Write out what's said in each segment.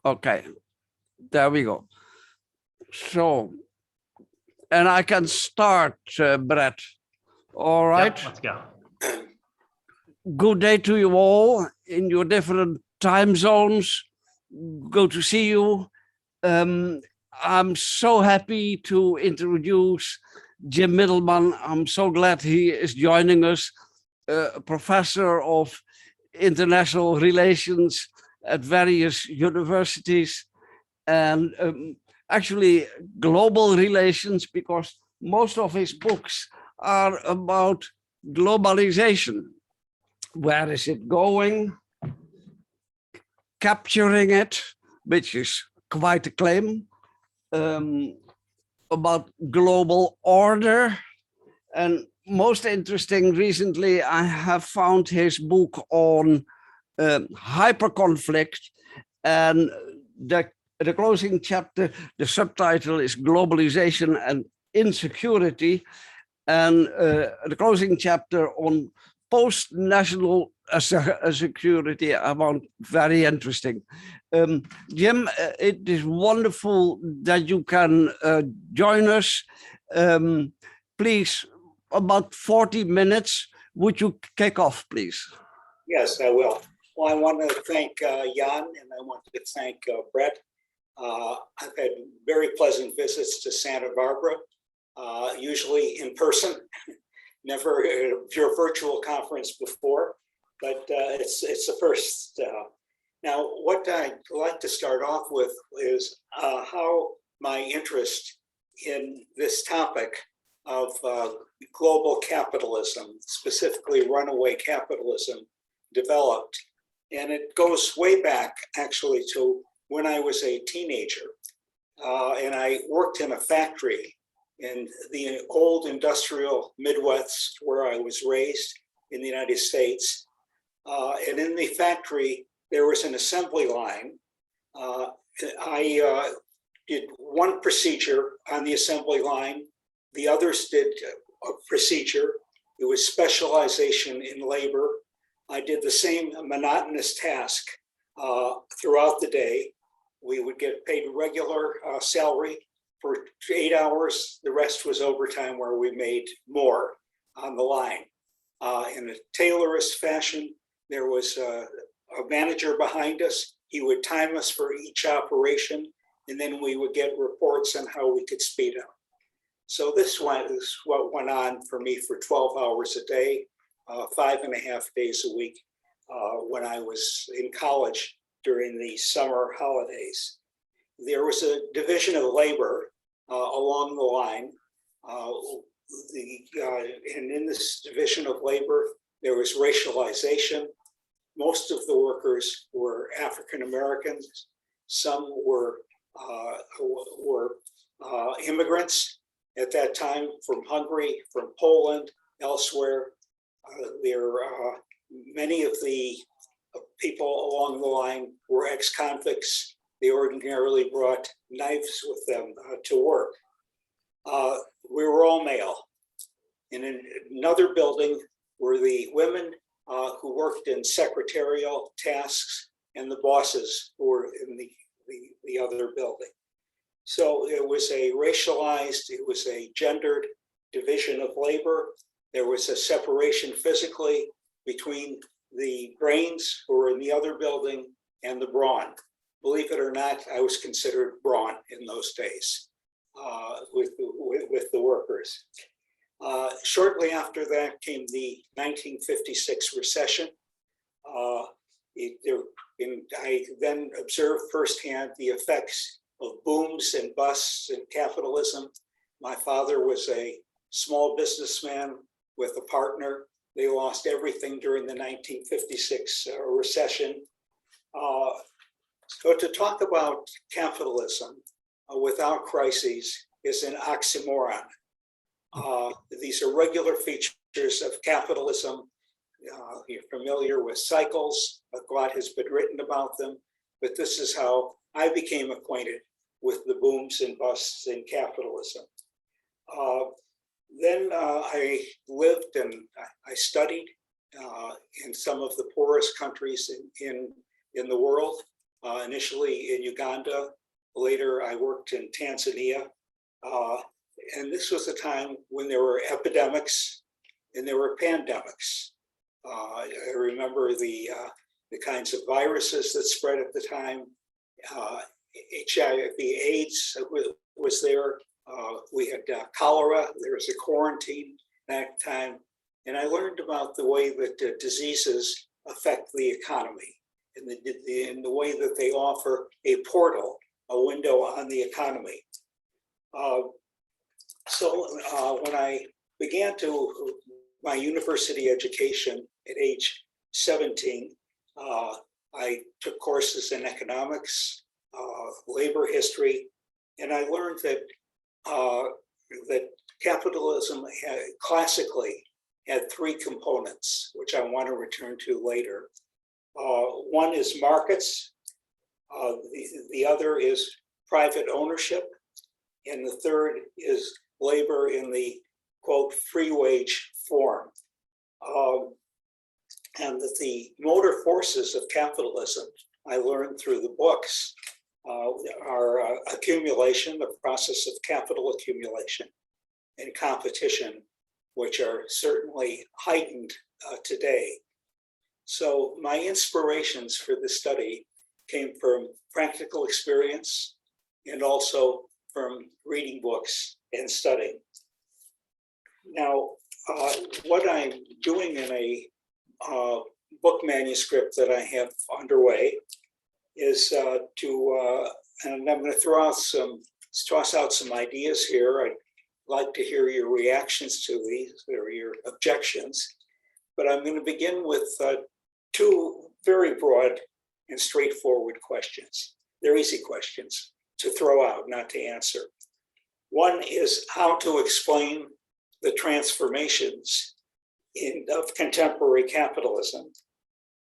Okay, there we go. So, and I can start, Brett. All right. Yep, let's go. Good day to you all in your different time zones. Good to see you. I'm so happy to introduce Jim Mittelman. I'm so glad he is joining us, a professor of international relations at various universities, and actually global relations, because most of his books are about globalization. Where is it going? Capturing it, which is quite a claim, about global order. And most interesting, recently I have found his book on hyperconflict, and the closing chapter, the subtitle is Globalization and Insecurity, and the closing chapter on post-national security I found very interesting. Jim, it is wonderful that you can join us. Please, about 40 minutes, would you kick off, please? Yes, I will. Well, I want to thank Jan, and I want to thank Brett. I've had very pleasant visits to Santa Barbara, usually in person. Never your virtual conference before, but it's the first. Now, what I'd like to start off with is how my interest in this topic of global capitalism, specifically runaway capitalism, developed. And it goes way back, actually, to when I was a teenager. And I worked in a factory in the old industrial Midwest where I was raised in the United States. And in the factory, there was an assembly line. I did one procedure on the assembly line. The others did a procedure. It was specialization in labor. I did the same monotonous task throughout the day. We would get paid regular salary for 8 hours. The rest was overtime where we made more on the line. In a tailorist fashion, there was a manager behind us. He would time us for each operation, and then we would get reports on how we could speed up. So this is what went on for me for 12 hours a day, 5.5 days a week when I was in college during the summer holidays. There was a division of labor along the line. And in this division of labor, there was racialization. Most of the workers were African Americans. Some were immigrants at that time from Hungary, from Poland, elsewhere. Many of the people along the line were ex-convicts. They ordinarily brought knives with them to work. We were all male. And in another building were the women who worked in secretarial tasks, and the bosses who were in the other building. So it was a racialized, it was a gendered division of labor. There was a separation physically between the brains who were in the other building and the brawn. Believe it or not, I was considered brawn in those days with the workers. Shortly after that came the 1956 recession. I then observed firsthand the effects of booms and busts in capitalism. My father was a small businessman with a partner. They lost everything during the 1956 recession. So to talk about capitalism without crises is an oxymoron. These are regular features of capitalism. You're familiar with cycles. A lot has been written about them, but this is how I became acquainted with the booms and busts in capitalism. Then I lived and I studied in some of the poorest countries in the world. initially in Uganda. Later, I worked in Tanzania. And this was a time when there were epidemics and there were pandemics. I remember the kinds of viruses that spread at the time. HIV/AIDS was there. We had cholera. There was a quarantine at that time. And I learned about the way that diseases affect the economy and the way that they offer a portal, a window on the economy. So when I began my university education at age 17, I took courses in economics, labor history, and I learned that capitalism classically had three components, which I want to return to later. One is markets, the other is private ownership, and the third is labor in the, quote, free wage form. And that the motor forces of capitalism, I learned through the books, are accumulation, the process of capital accumulation, and competition, which are certainly heightened today. So my inspirations for this study came from practical experience and also from reading books and studying. Now, what I'm doing in a book manuscript that I have underway is and I'm going to toss out some ideas here. I'd like to hear your reactions to these or your objections, but I'm going to begin with two very broad and straightforward questions. They're easy questions to throw out, not to answer. One is how to explain the transformations of contemporary capitalism.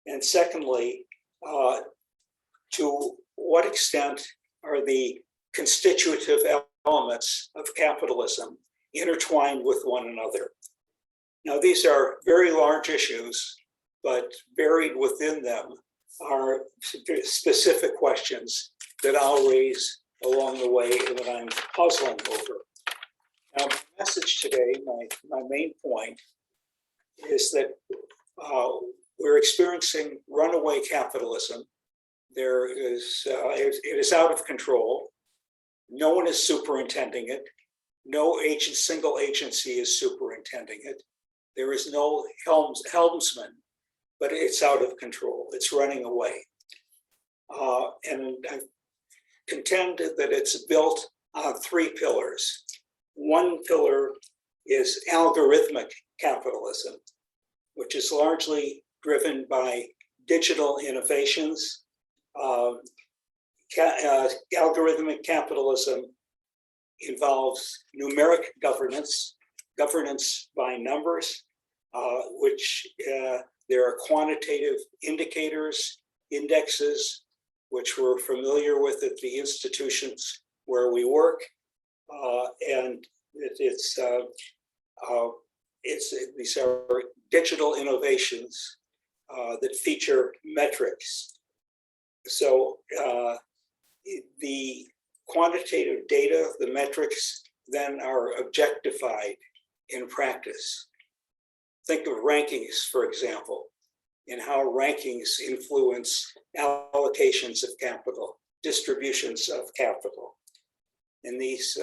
And secondly, to what extent are the constitutive elements of capitalism intertwined with one another? Now, these are very large issues, but buried within them are specific questions that I'll raise along the way and that I'm puzzling over. Now, my message today, my main point, is that we're experiencing runaway capitalism. It is out of control. No one is superintending it. No single agency is superintending it. There is no helmsman, but it's out of control. It's running away. And I contend that it's built on three pillars. One pillar is algorithmic capitalism, which is largely driven by digital innovations. Algorithmic capitalism involves numeric governance by numbers, which there are quantitative indicators, indexes, which we're familiar with at the institutions where we work, and these are digital innovations that feature metrics. So the quantitative data, the metrics, then are objectified in practice. Think of rankings, for example, and how rankings influence allocations of capital, distributions of capital. And this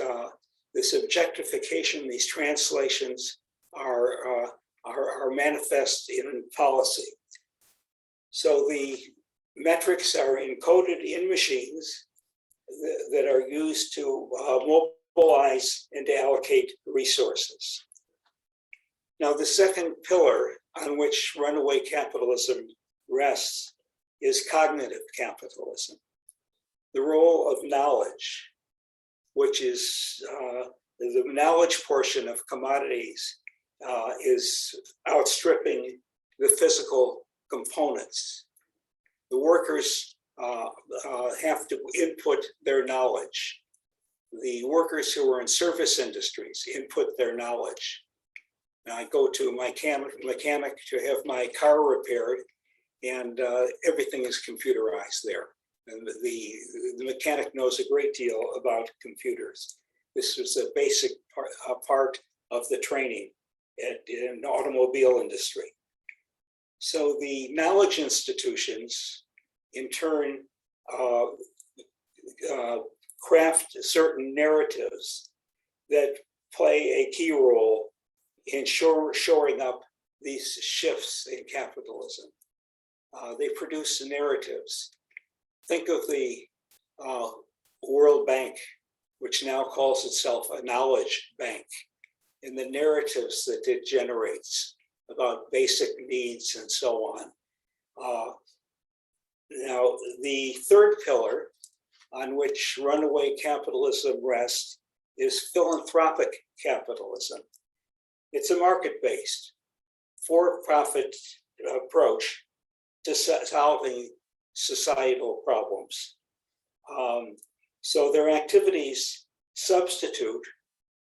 objectification, these translations are manifest in policy. So the metrics are encoded in machines that are used to mobilize and to allocate resources. Now, the second pillar on which runaway capitalism rests is cognitive capitalism. The role of knowledge, which is the knowledge portion of commodities, is outstripping the physical components. The workers have to input their knowledge. The workers who are in service industries input their knowledge. Now, I go to my mechanic to have my car repaired, and everything is computerized there. And the mechanic knows a great deal about computers. This was a basic part of the training in the automobile industry. So the knowledge institutions, in turn, craft certain narratives that play a key role in shoring up these shifts in capitalism. They produce narratives. Think of the World Bank, which now calls itself a knowledge bank, and the narratives that it generates about basic needs and so on. Now, the third pillar on which runaway capitalism rests is philanthropic capitalism. It's a market-based, for-profit approach to solving societal problems. So their activities substitute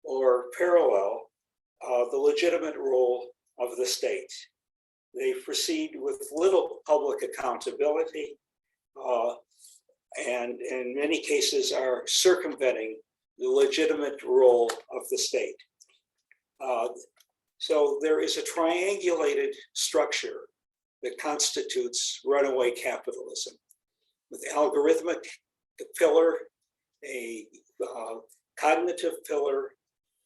or parallel the legitimate role of the state. They proceed with little public accountability and in many cases are circumventing the legitimate role of the state. So there is a triangulated structure that constitutes runaway capitalism, with algorithmic pillar, a cognitive pillar,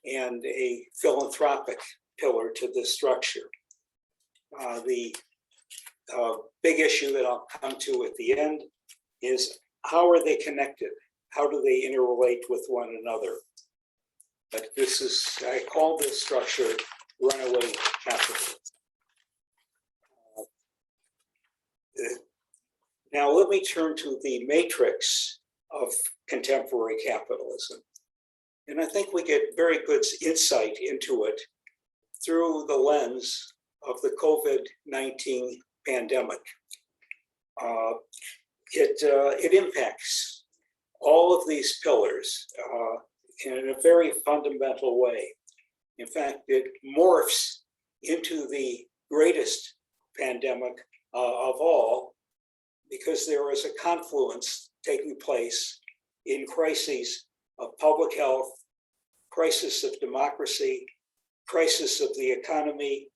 and a philanthropic pillar to this structure. The big issue that I'll come to at the end is how are they connected? How do they interrelate with one another? But this is, I call this structure runaway capitalism. Now let me turn to the matrix of contemporary capitalism. And I think we get very good insight into it through the lens of the COVID-19 pandemic. It impacts all of these pillars in a very fundamental way. In fact, it morphs into the greatest pandemic of all, because there is a confluence taking place in crises of public health, crisis of democracy, crisis of the economy,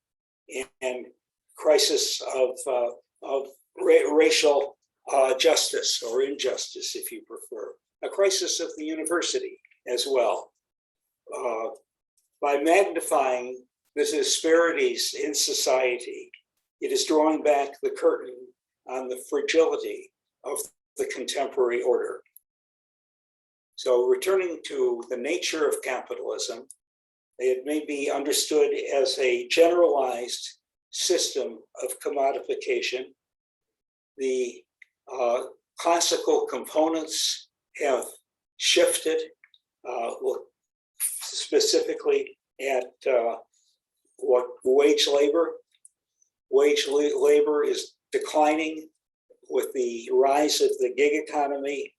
and crisis of racial justice or injustice, if you prefer, a crisis of the university as well. By magnifying the disparities in society, it is drawing back the curtain on the fragility of the contemporary order. So returning to the nature of capitalism, it may be understood as a generalized system of commodification. The classical components have shifted, specifically at what wage labor. Wage labor is declining with the rise of the gig economy.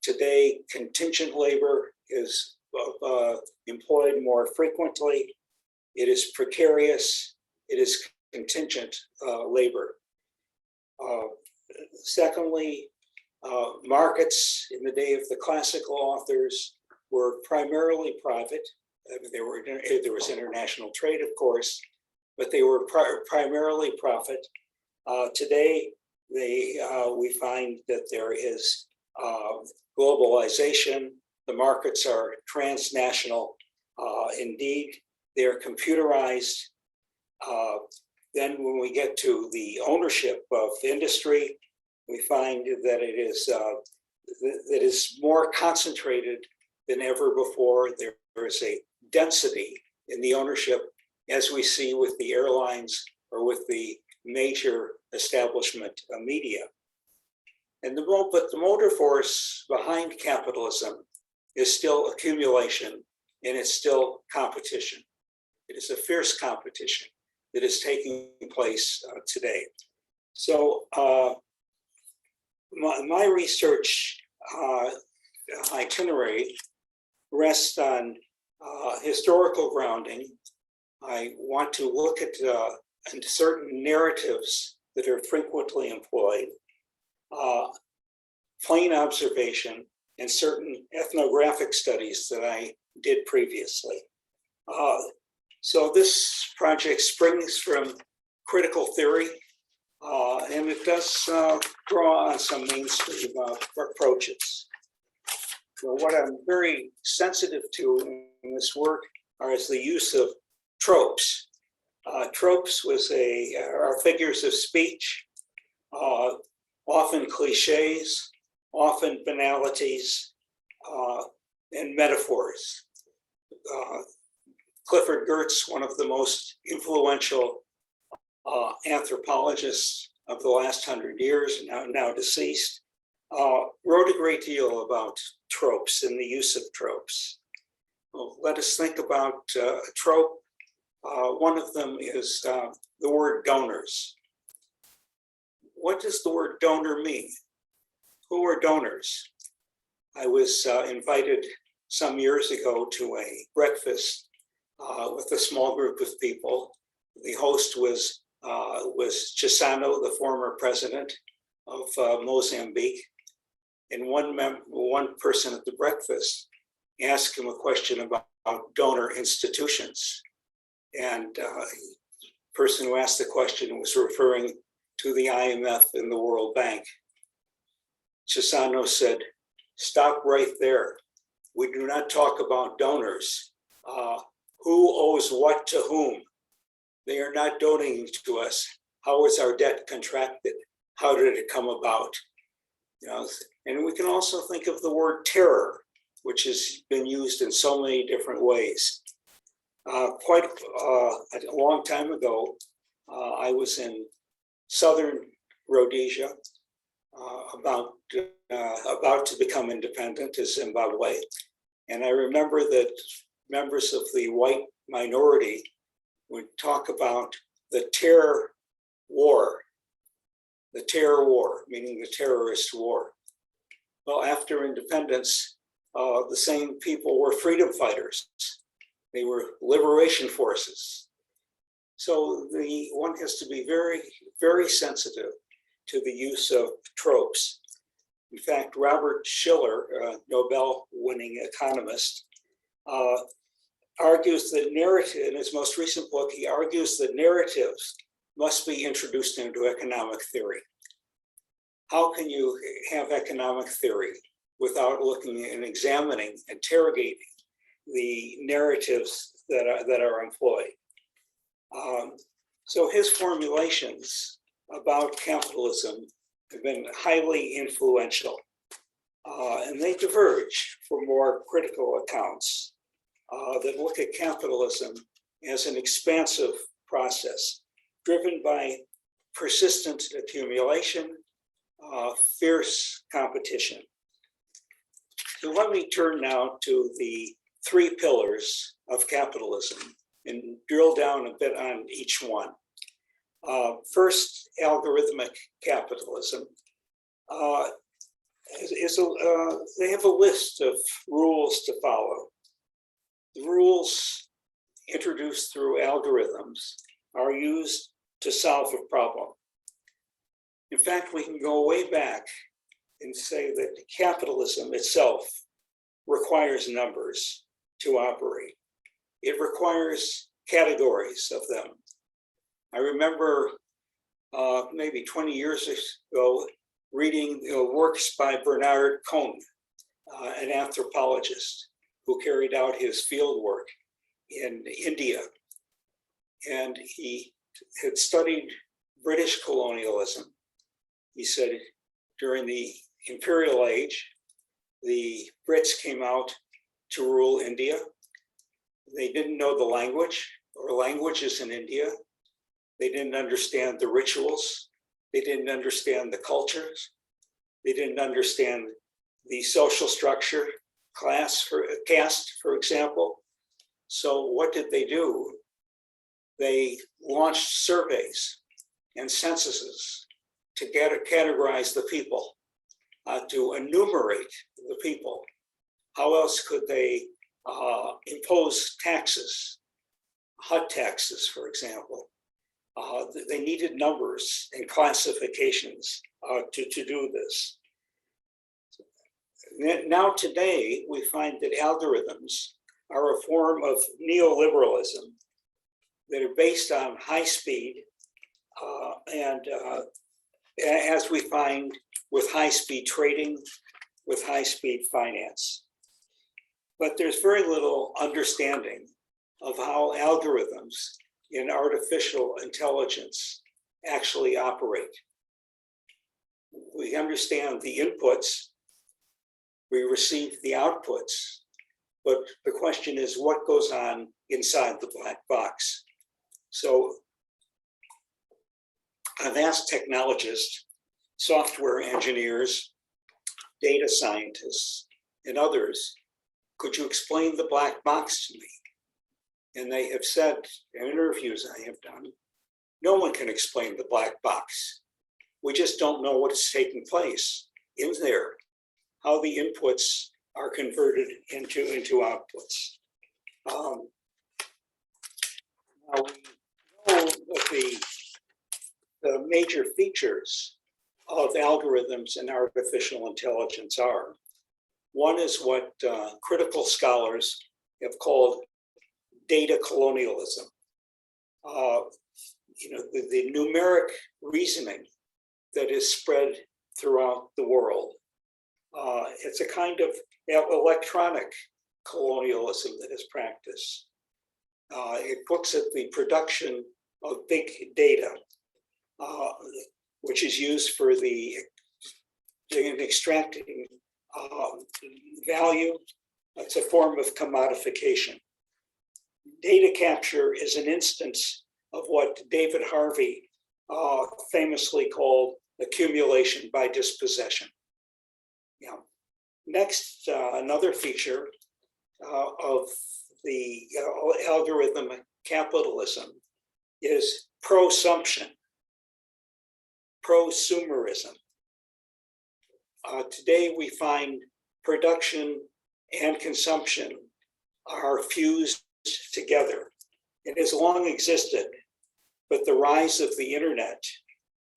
Today, contingent labor is employed more frequently. It is precarious. It is contingent labor. Secondly, markets in the day of the classical authors were primarily private. I mean, there was international trade, of course, but they were primarily profit. Today, we find that there is globalization. The markets are transnational. Indeed, they are computerized. Then when we get to the ownership of industry, we find that it is more concentrated than ever before. There is a density in the ownership, as we see with the airlines or with the major establishment media. But the motor force behind capitalism is still accumulation, and it's still competition. It is a fierce competition that is taking place today. So my research itinerary rests on historical grounding. I want to look at certain narratives that are frequently employed. plain observation, and certain ethnographic studies that I did previously. So this project springs from critical theory, and it does draw on some mainstream approaches. So what I'm very sensitive to in this work is the use of tropes. Tropes are figures of speech, often cliches, often banalities, and metaphors. Clifford Geertz, one of the most influential anthropologists of the last 100 years, now deceased, wrote a great deal about tropes and the use of tropes. Well, let us think about a trope. One of them is the word donors. What does the word donor mean? Who are donors? I was invited some years ago to a breakfast with a small group of people. The host was Chissano, the former president of Mozambique. And one person at the breakfast asked him a question about donor institutions. And the person who asked the question was referring to the IMF and the World Bank. Chissano said, "Stop right there. We do not talk about donors. Who owes what to whom? They are not donating to us. How was our debt contracted? How did it come about?" You know, and we can also think of the word terror, which has been used in so many different ways. Quite a long time ago, I was in southern Rhodesia, about to become independent as Zimbabwe. And I remember that members of the white minority would talk about the terror war, meaning the terrorist war. Well, after independence, the same people were freedom fighters. They were liberation forces. So one has to be very, very sensitive to the use of tropes. In fact, Robert Shiller, a Nobel-winning economist, argues that narrative, in his most recent book, he argues that narratives must be introduced into economic theory. How can you have economic theory without looking and examining, interrogating the narratives that are employed? So his formulations about capitalism have been highly influential, and they diverge from more critical accounts that look at capitalism as an expansive process driven by persistent accumulation, fierce competition. So let me turn now to the three pillars of capitalism and drill down a bit on each one. First, algorithmic capitalism. They have a list of rules to follow. The rules introduced through algorithms are used to solve a problem. In fact, we can go way back and say that capitalism itself requires numbers to operate. It requires categories of them. I remember maybe 20 years ago reading works by Bernard Cohn, an anthropologist who carried out his field work in India. And he had studied British colonialism. He said during the imperial age, the Brits came out to rule India. They didn't know the language or languages in India. They didn't understand the rituals. They didn't understand the cultures. They didn't understand the social structure, caste, for example. So what did they do? They launched surveys and censuses to categorize the people, to enumerate the people. How else could they impose taxes, hut taxes, for example? They needed numbers and classifications to do this. Now today, we find that algorithms are a form of neoliberalism that are based on high speed and as we find with high speed trading, with high speed finance. But there's very little understanding of how algorithms in artificial intelligence actually operate. We understand the inputs, we receive the outputs, but the question is what goes on inside the black box. So I've asked technologists, software engineers, data scientists, and others, could you explain the black box to me? And they have said in interviews I have done, no one can explain the black box. We just don't know what's taking place in there, how the inputs are converted into outputs. Now we know that the major features of algorithms and artificial intelligence are. One is what critical scholars have called data colonialism. The numeric reasoning that is spread throughout the world. It's a kind of electronic colonialism that is practiced. It looks at the production of big data, which is used for extracting value. It's a form of commodification. Data capture is an instance of what David Harvey famously called accumulation by dispossession. Yeah. Next, another feature of the algorithmic capitalism is prosumption, prosumerism. Today we find production and consumption are fused together. It has long existed, but the rise of the internet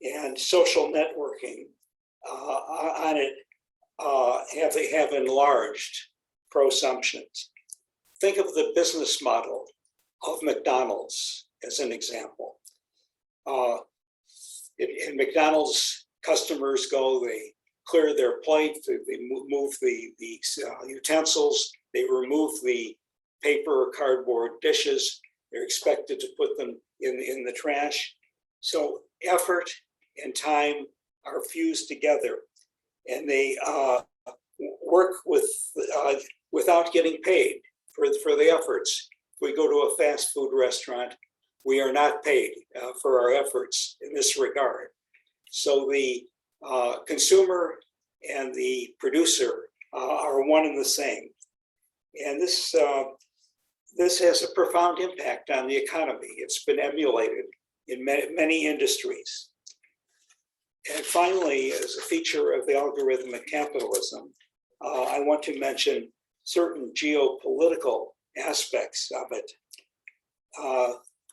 and social networking on it have enlarged prosumptions. Think of the business model of McDonald's as an example. In McDonald's, customers go, they clear their plate, they move the utensils, they remove the paper or cardboard dishes, they're expected to put them in the trash. So effort and time are fused together, and they work without getting paid for the efforts. If we go to a fast food restaurant, we are not paid for our efforts in this regard. So the consumer and the producer are one and the same. And this has a profound impact on the economy. It's been emulated in many industries. And finally, as a feature of the algorithmic capitalism, I want to mention certain geopolitical aspects of it.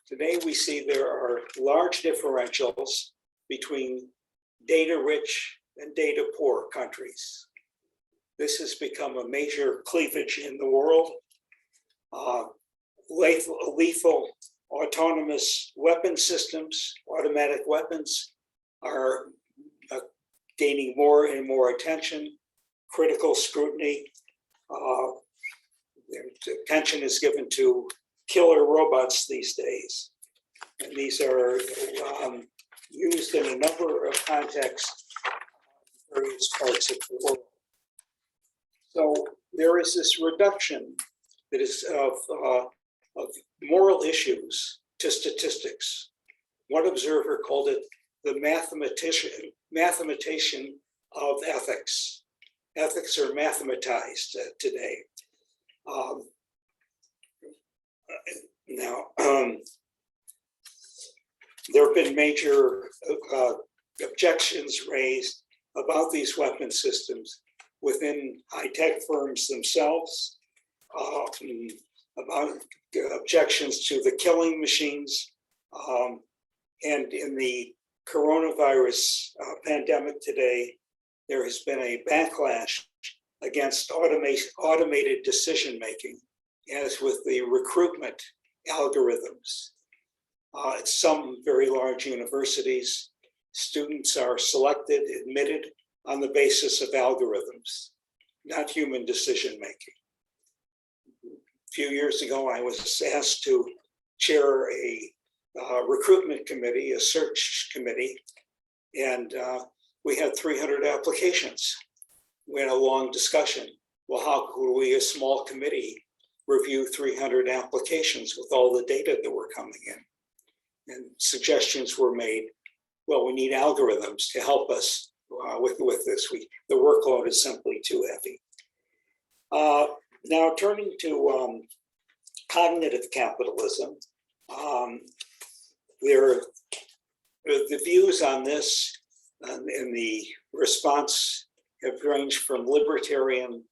Today we see there are large differentials between data-rich and data-poor countries. This has become a major cleavage in the world. Lethal autonomous weapon systems, automatic weapons, are gaining more and more attention, critical scrutiny. Attention is given to killer robots these days. And these are used in a number of contexts in various parts of the world. So there is this reduction that is of moral issues to statistics. One observer called it the mathematician of ethics. Ethics are mathematized today. There have been major objections raised about these weapon systems within high-tech firms themselves, about objections to the killing machines, and in the coronavirus pandemic today, there has been a backlash against automated decision-making, as with the recruitment algorithms. At some very large universities, students are selected, admitted on the basis of algorithms, not human decision-making. A few years ago, I was asked to chair a recruitment committee, a search committee, and we had 300 applications. We had a long discussion. Well, how could we, a small committee, review 300 applications with all the data that were coming in? And suggestions were made. Well, we need algorithms to help us with this. The workload is simply too heavy. Now, turning to cognitive capitalism, the views on this and the response have ranged from libertarian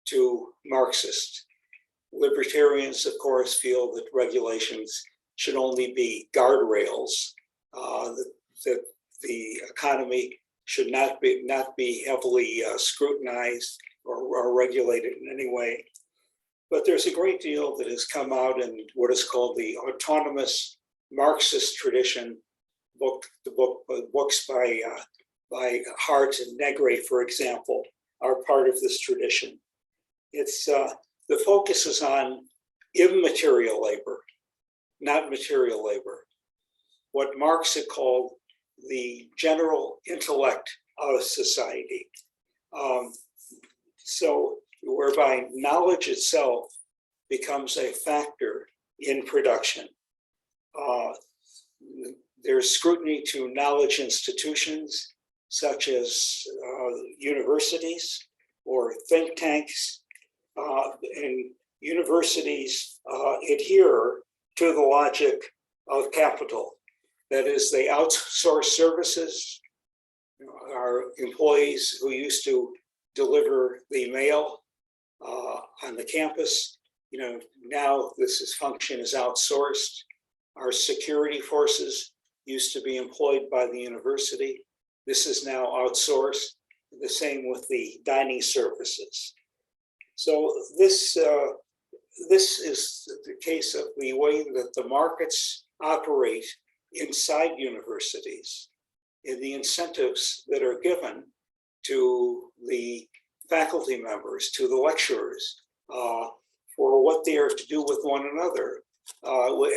to Marxist. Libertarians, of course, feel that regulations should only be guardrails, that the economy should not be heavily scrutinized or regulated in any way. But there's a great deal that has come out in what is called the autonomous Marxist tradition. Books by Hart and Negre, for example, are part of this tradition. It's the focus is on immaterial labor, not material labor. What Marx had called the general intellect of society. So whereby knowledge itself becomes a factor in production. There's scrutiny to knowledge institutions such as universities or think tanks, and universities adhere to the logic of capital. That is, they outsource services. Our employees who used to deliver the mail on the campus, now this function is outsourced. Our security forces used to be employed by the university. This is now outsourced. The same with the dining services. So this is the case of the way that the markets operate inside universities, and the incentives that are given to the faculty members, to the lecturers, for what they are to do with one another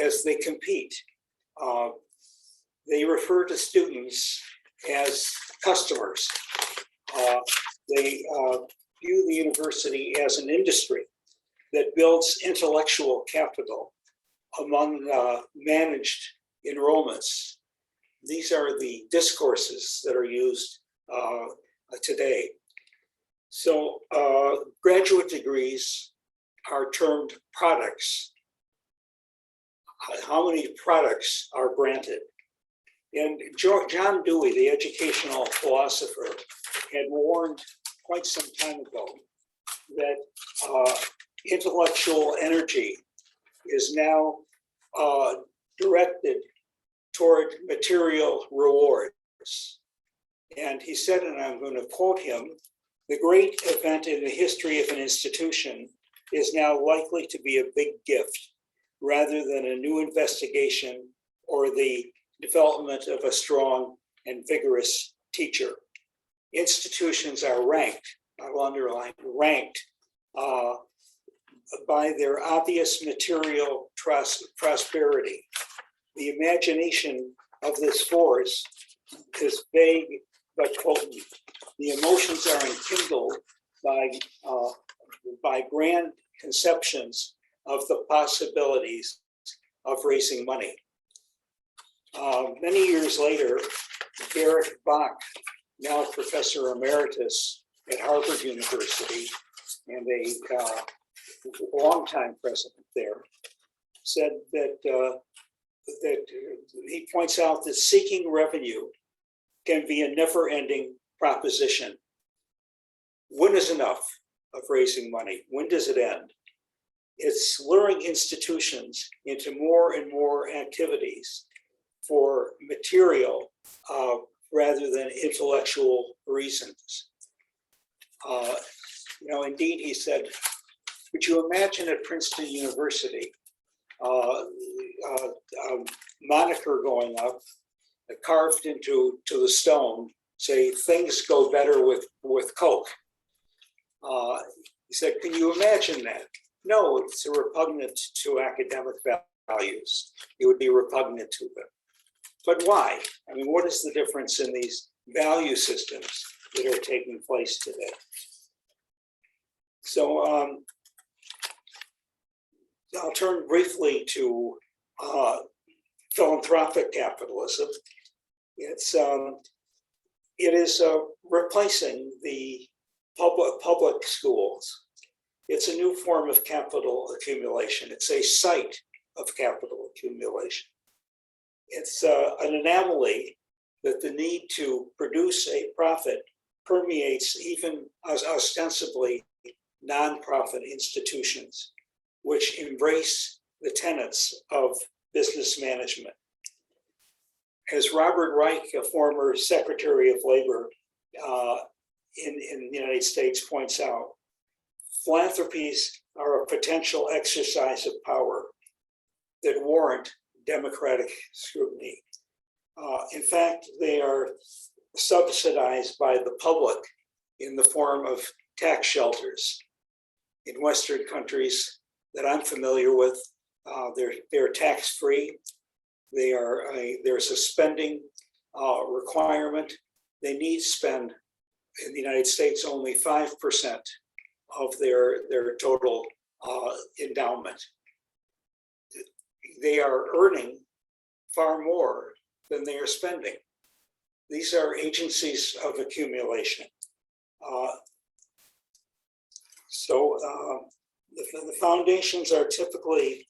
as they compete. They refer to students as customers. They view the university as an industry that builds intellectual capital among managed enrollments. These are the discourses that are used today. So graduate degrees are termed products. How many products are granted? And John Dewey, the educational philosopher, had warned quite some time ago that intellectual energy is now directed toward material rewards. And he said, and I'm going to quote him, "The great event in the history of an institution is now likely to be a big gift rather than a new investigation or the development of a strong and vigorous teacher. Institutions are ranked, I'll underline ranked, by their obvious material prosperity. The imagination of this force is vague but potent. The emotions are enkindled by grand conceptions of the possibilities of raising money." Many years later, Garrett Bach, now Professor Emeritus at Harvard University and a longtime president there, said that he points out that seeking revenue can be a never-ending proposition. When is enough of raising money? When does it end? It's luring institutions into more and more activities for material rather than intellectual reasons. indeed, he said, could you imagine at Princeton University, a moniker going up, carved into the stone, say, things go better with Coke. He said, can you imagine that? No, it's repugnant to academic values. It would be repugnant to them. But why? I mean, what is the difference in these value systems that are taking place today? So I'll turn briefly to philanthropic capitalism. It is replacing the public schools. It's a new form of capital accumulation. It's a site of capital accumulation. It's an anomaly that the need to produce a profit permeates even as ostensibly nonprofit institutions, which embrace the tenets of business management. As Robert Reich, a former Secretary of Labor in the United States, points out, philanthropies are a potential exercise of power that warrant democratic scrutiny. In fact, they are subsidized by the public in the form of tax shelters. In Western countries that I'm familiar with, they're tax-free. There's a spending requirement. They need spend in the United States only 5% of their total endowment. They are earning far more than they are spending. These are agencies of accumulation. The foundations are typically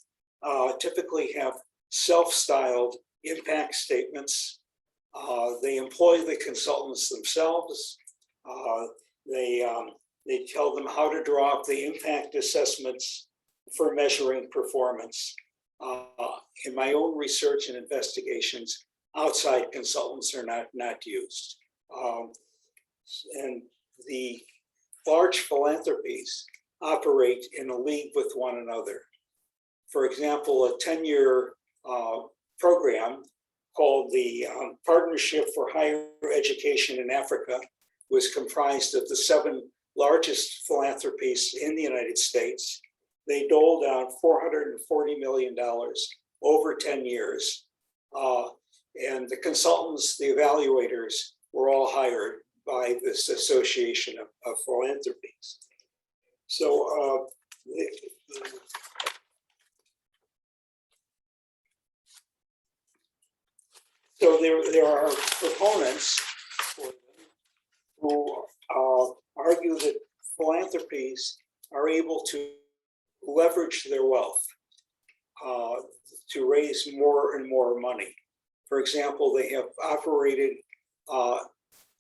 have self-styled impact statements. They employ the consultants themselves. They tell them how to draw up the impact assessments for measuring performance. In my own research and investigations, outside consultants are not used. And the large philanthropies operate in a league with one another. For example, a 10-year program called the Partnership for Higher Education in Africa was comprised of the 7 largest philanthropies in the United States. They doled out $440 million over 10 years. And the consultants, the evaluators, were all hired by this association of philanthropies. So there are proponents who argue that philanthropies are able to leverage their wealth to raise more and more money. For example, they have operated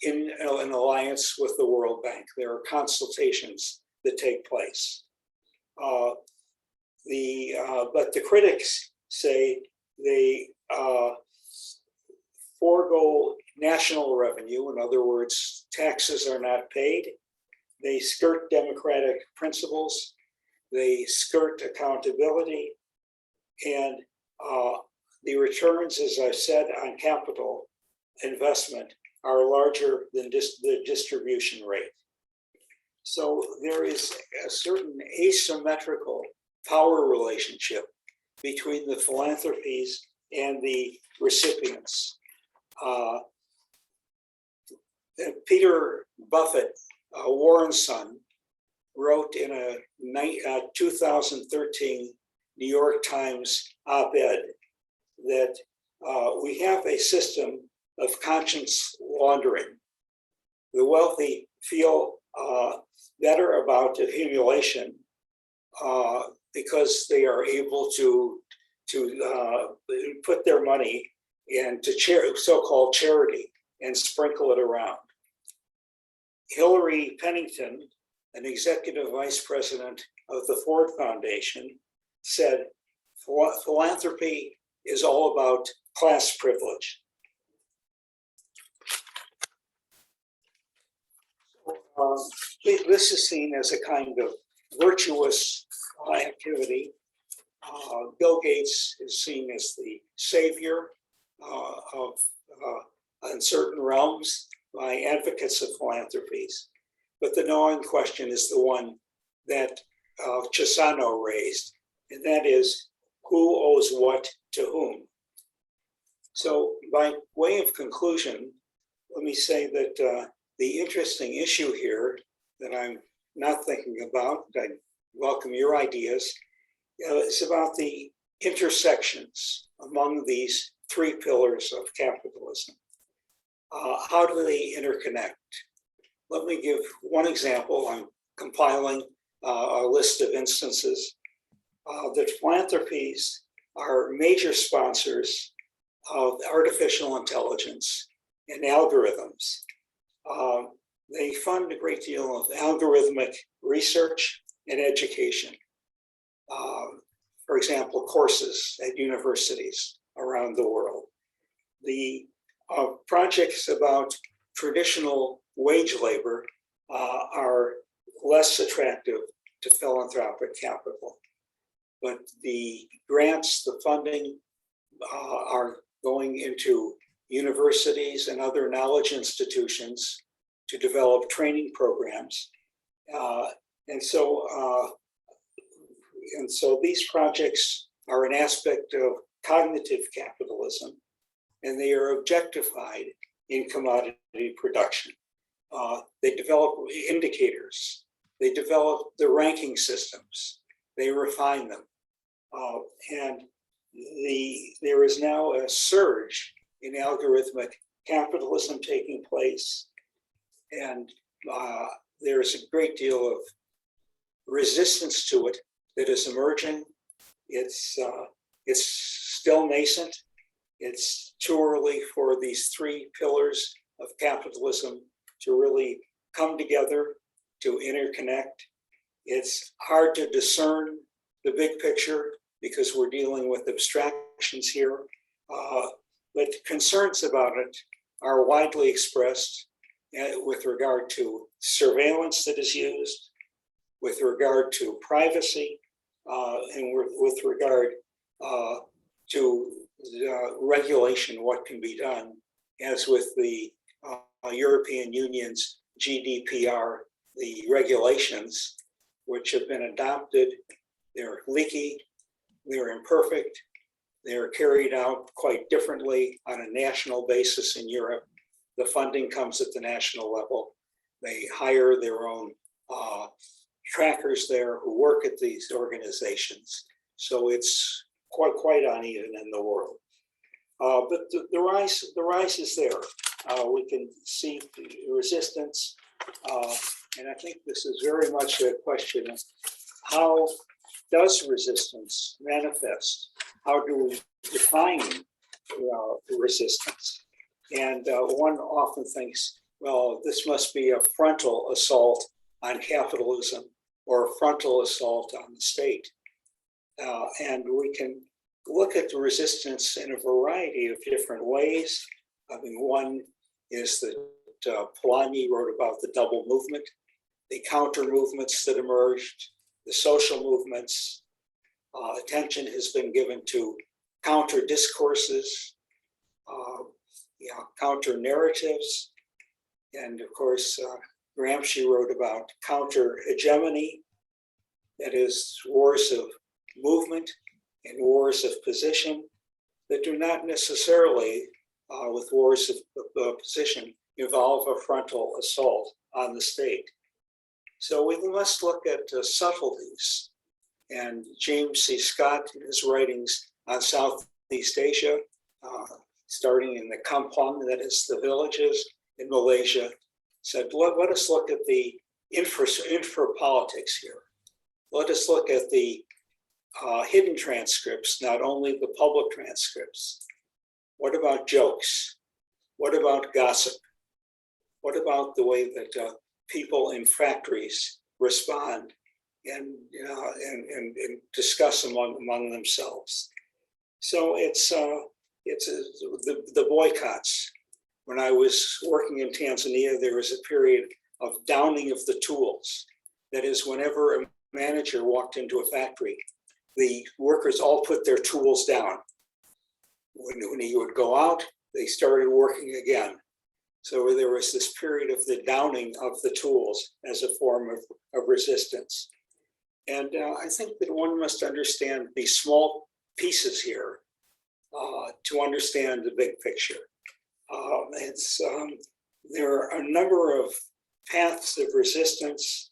in an alliance with the World Bank. There are consultations that take place. But the critics say they forego national revenue. In other words, taxes are not paid. They skirt democratic principles. They skirt accountability. And the returns, as I said, on capital investment are larger than the distribution rate. So there is a certain asymmetrical power relationship between the philanthropies and the recipients. Peter Buffett, Warren's son, wrote in a 2013 New York Times op-ed that we have a system of conscience laundering. The wealthy feel better about accumulation because they are able to put their money into so-called charity and sprinkle it around. Hillary Pennington, an executive vice president of the Ford Foundation, said philanthropy is all about class privilege. This is seen as a kind of virtuous activity. Bill Gates is seen as the savior in certain realms by advocates of philanthropies. But the gnawing question is the one that Chissano raised, and that is, who owes what to whom? So by way of conclusion, let me say that the interesting issue here that I'm not thinking about, I welcome your ideas, is about the intersections among these three pillars of capitalism. How do they interconnect? Let me give one example. I'm compiling a list of instances. The philanthropies are major sponsors of artificial intelligence and algorithms. They fund a great deal of algorithmic research and education. For example, courses at universities around the world. The projects about traditional wage labor are less attractive to philanthropic capital. But the grants, the funding are going into universities and other knowledge institutions to develop training programs. And so these projects are an aspect of cognitive capitalism, and they are objectified in commodity production. They develop indicators, they develop the ranking systems, they refine them. And there is now a surge in algorithmic capitalism taking place. And there's a great deal of resistance to it that is emerging. It's still nascent. It's too early for these three pillars of capitalism to really come together, to interconnect. It's hard to discern the big picture because we're dealing with abstractions here. But concerns about it are widely expressed with regard to surveillance that is used, with regard to privacy, and with regard to regulation, what can be done, as with the European Union's GDPR, the regulations, which have been adopted. They're leaky, they're imperfect, they're carried out quite differently on a national basis in Europe. The funding comes at the national level. They hire their own trackers there who work at these organizations. So it's quite uneven in the world. But the rise is there. We can see the resistance. And I think this is very much a question of how does resistance manifest? How do we define resistance? And one often thinks, well, this must be a frontal assault on capitalism or a frontal assault on the state. And we can look at the resistance in a variety of different ways. I mean, one is that Polanyi wrote about the double movement, the counter movements that emerged, the social movements. Attention has been given to counter discourses, counter narratives. And of course, Gramsci wrote about counter hegemony, that is, wars of movement and wars of position that do not necessarily, with wars of position, involve a frontal assault on the state. So we must look at subtleties. And James C. Scott, in his writings on Southeast Asia, starting in the Kampong, that is the villages in Malaysia, said, let us look at the infra-politics here. Let us look at the hidden transcripts, not only the public transcripts. What about jokes? What about gossip? What about the way that people in factories respond and discuss among themselves? So it's the boycotts. When I was working in Tanzania, there was a period of downing of the tools. That is, whenever a manager walked into a factory, the workers all put their tools down. When he would go out, they started working again. So there was this period of the downing of the tools as a form of resistance. And I think that one must understand these small pieces here to understand the big picture. There are a number of paths of resistance,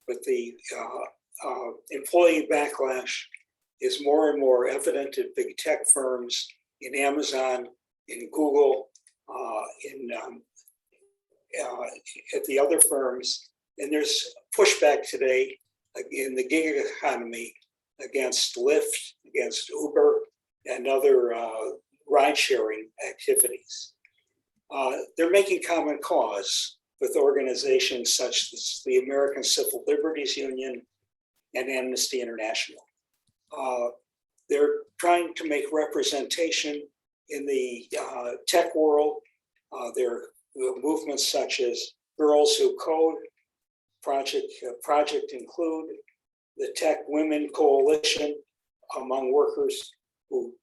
but the employee backlash is more and more evident at big tech firms, in Amazon, in Google, at the other firms. And there's pushback today in the gig economy against Lyft, against Uber, and other ride-sharing activities. They're making common cause with organizations such as the American Civil Liberties Union and Amnesty International. They're trying to make representation in the tech world. There are movements such as Girls Who Code, Project Include, the Tech Women Coalition among workers who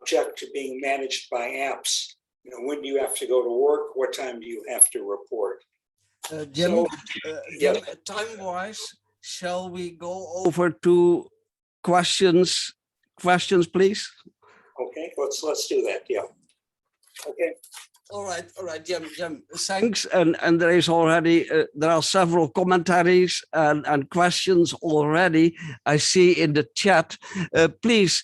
object to being managed by apps. You know, when do you have to go to work? What time do you have to report? Jim, time-wise, shall we go over to questions, please? Okay, let's do that. Yeah. Okay. All right, Jim, thanks. And there is already, there are several commentaries and questions already I see in the chat. Please,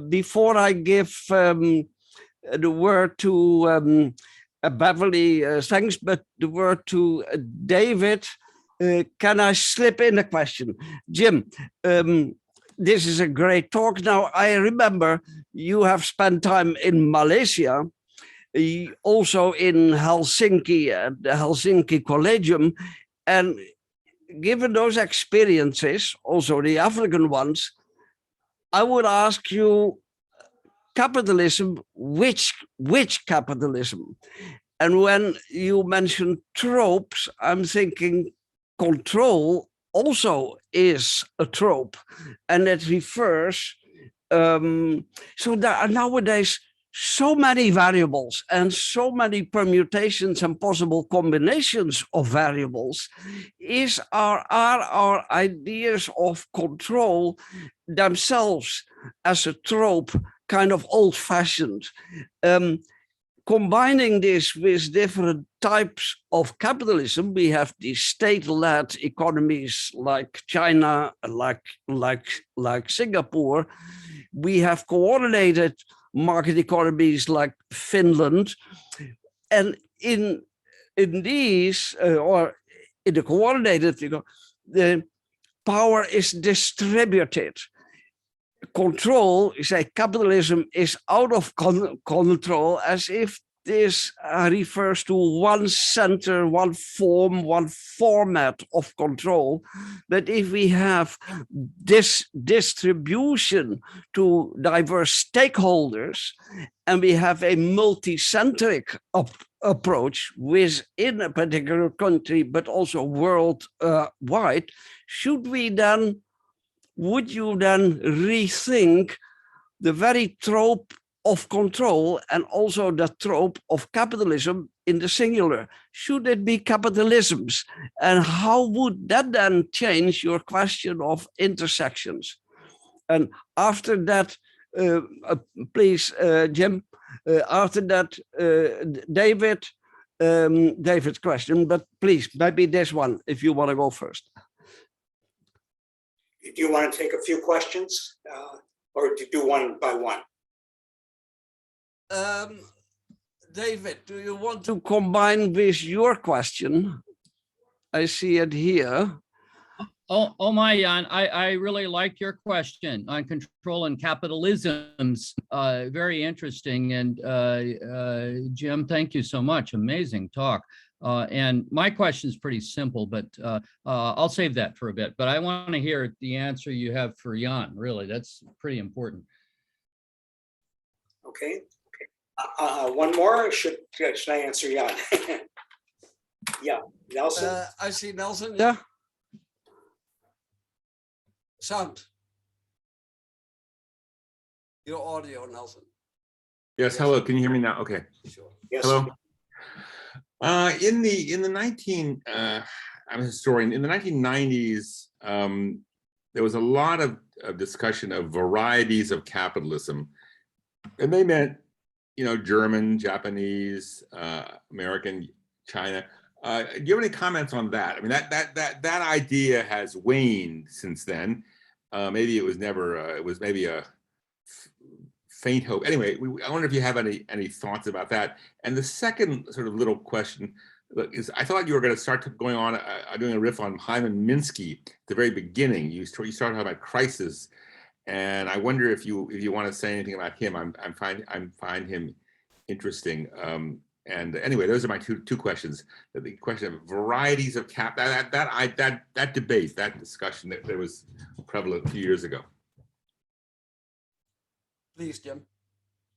before I give the word to Beverly, thanks, but the word to David, can I slip in a question? Jim, this is a great talk. Now, I remember you have spent time in Malaysia, also in Helsinki, at the Helsinki Colloquium, and given those experiences, also the African ones, I would ask you, capitalism, which capitalism? And when you mention tropes, I'm thinking control also is a trope, and it refers, so there are nowadays so many variables and so many permutations and possible combinations of variables. Are our ideas of control themselves as a trope kind of old-fashioned? Combining this with different types of capitalism, we have these state-led economies like China, like Singapore. We have coordinated market economies like Finland, and in these or in the coordinated, the power is distributed. Control, say, capitalism is out of control, as if this refers to one center, one form, one format of control. But if we have this distribution to diverse stakeholders, and we have a multi-centric approach within a particular country, but also worldwide, would you then rethink the very trope of control and also the trope of capitalism in the singular? Should it be capitalisms? And how would that then change your question of intersections? And after that, please, Jim, after that, David's question, but please, maybe this one, if you want to go first. Do you want to take a few questions or to do one by one? David, do you want to combine with your question? I see it here. Oh my, Jan, I really like your question on control and capitalisms. Very interesting. And Jim, thank you so much. Amazing talk. And my question is pretty simple, but I'll save that for a bit. But I want to hear the answer you have for Jan. Really, that's pretty important. Okay. One more, or should I answer Jan? Yeah, Nelson? I see Nelson, yeah. Sound. Your audio, Nelson. Yes, hello, can you hear me now? Okay, Sure. Yes. hello. In the 19, I'm a historian, in the 1990s, there was a lot of discussion of varieties of capitalism. And they meant, you know, German, Japanese, American, China. Do you have any comments on that? I mean, that idea has waned since then. Maybe it was never, it was maybe a faint hope. Anyway, I wonder if you have any thoughts about that. And the second sort of little question is, I thought you were going to start going on doing a riff on Hyman Minsky at the very beginning. You started talking about crises, and I wonder if you want to say anything about him. I find him interesting. And anyway, those are my two questions. The question of varieties of that debate, that discussion that was prevalent a few years ago. Please, Jim.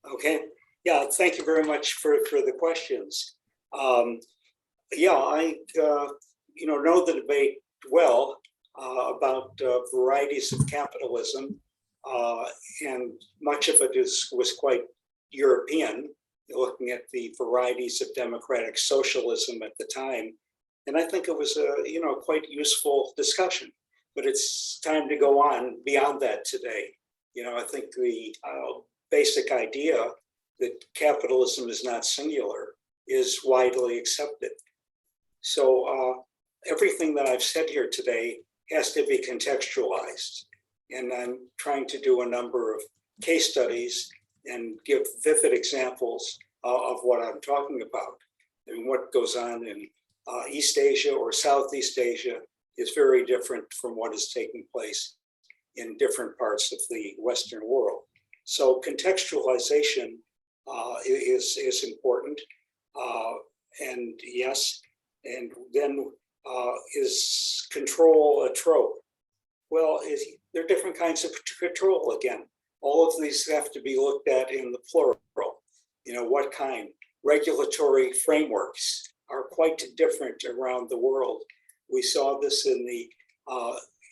Okay. Yeah, thank you very much for the questions. Yeah, I know the debate well about varieties of capitalism, and much of it was quite European, looking at the varieties of democratic socialism at the time. And I think it was a quite useful discussion. But it's time to go on beyond that today. I think the basic idea that capitalism is not singular is widely accepted. So everything that I've said here today has to be contextualized. And I'm trying to do a number of case studies and give vivid examples of what I'm talking about. And what goes on in East Asia or Southeast Asia is very different from what is taking place in different parts of the Western world. So contextualization is important. And yes, and then is control a trope? Well, there are different kinds of control again. All of these have to be looked at in the plural. What kind? Regulatory frameworks are quite different around the world. We saw this in the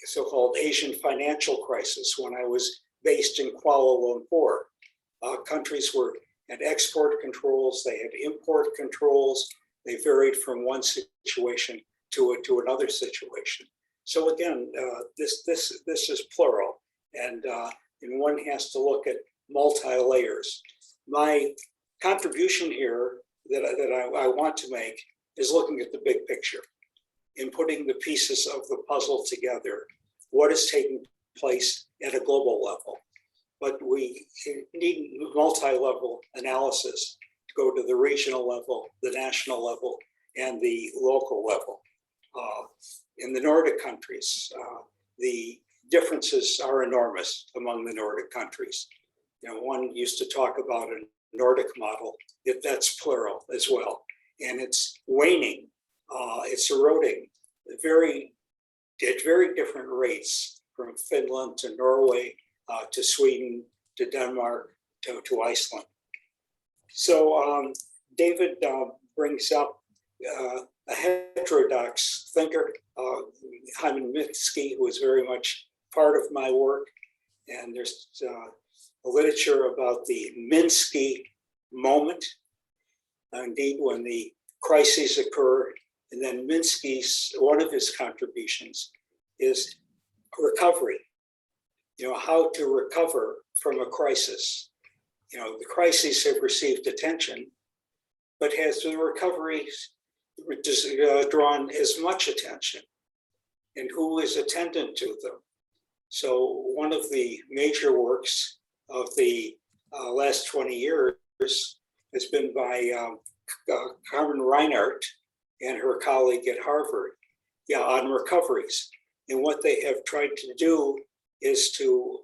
so-called Asian financial crisis when I was based in Kuala Lumpur. Countries had export controls, they had import controls, they varied from one situation to another situation. So again, this is plural, and one has to look at multi-layers. My contribution here that I want to make is looking at the big picture and putting the pieces of the puzzle together. What is taking place at a global level? But we need multi-level analysis to go to the regional level, the national level, and the local level. In the Nordic countries, the differences are enormous among the Nordic countries. One used to talk about a Nordic model, that's plural as well. And it's waning, it's eroding at very different rates, from Finland to Norway, to Sweden, to Denmark, to Iceland. So David brings up a heterodox thinker, Hyman Minsky, who is very much part of my work. And there's a literature about the Minsky moment, indeed, when the crises occurred. And then one of his contributions is recovery, how to recover from a crisis. The crises have received attention, but has the recovery drawn as much attention? And who is attendant to them? So one of the major works of the last 20 years has been by Carmen Reinhardt and her colleague at Harvard, on recoveries. And what they have tried to do is to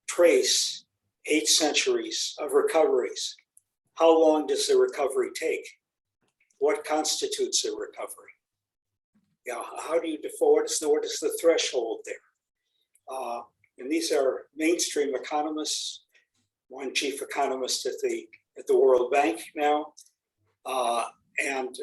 trace 8 centuries of recoveries. How long does the recovery take? What constitutes a recovery? How do you define, what is the threshold there? And these are mainstream economists, one chief economist at the World Bank now, And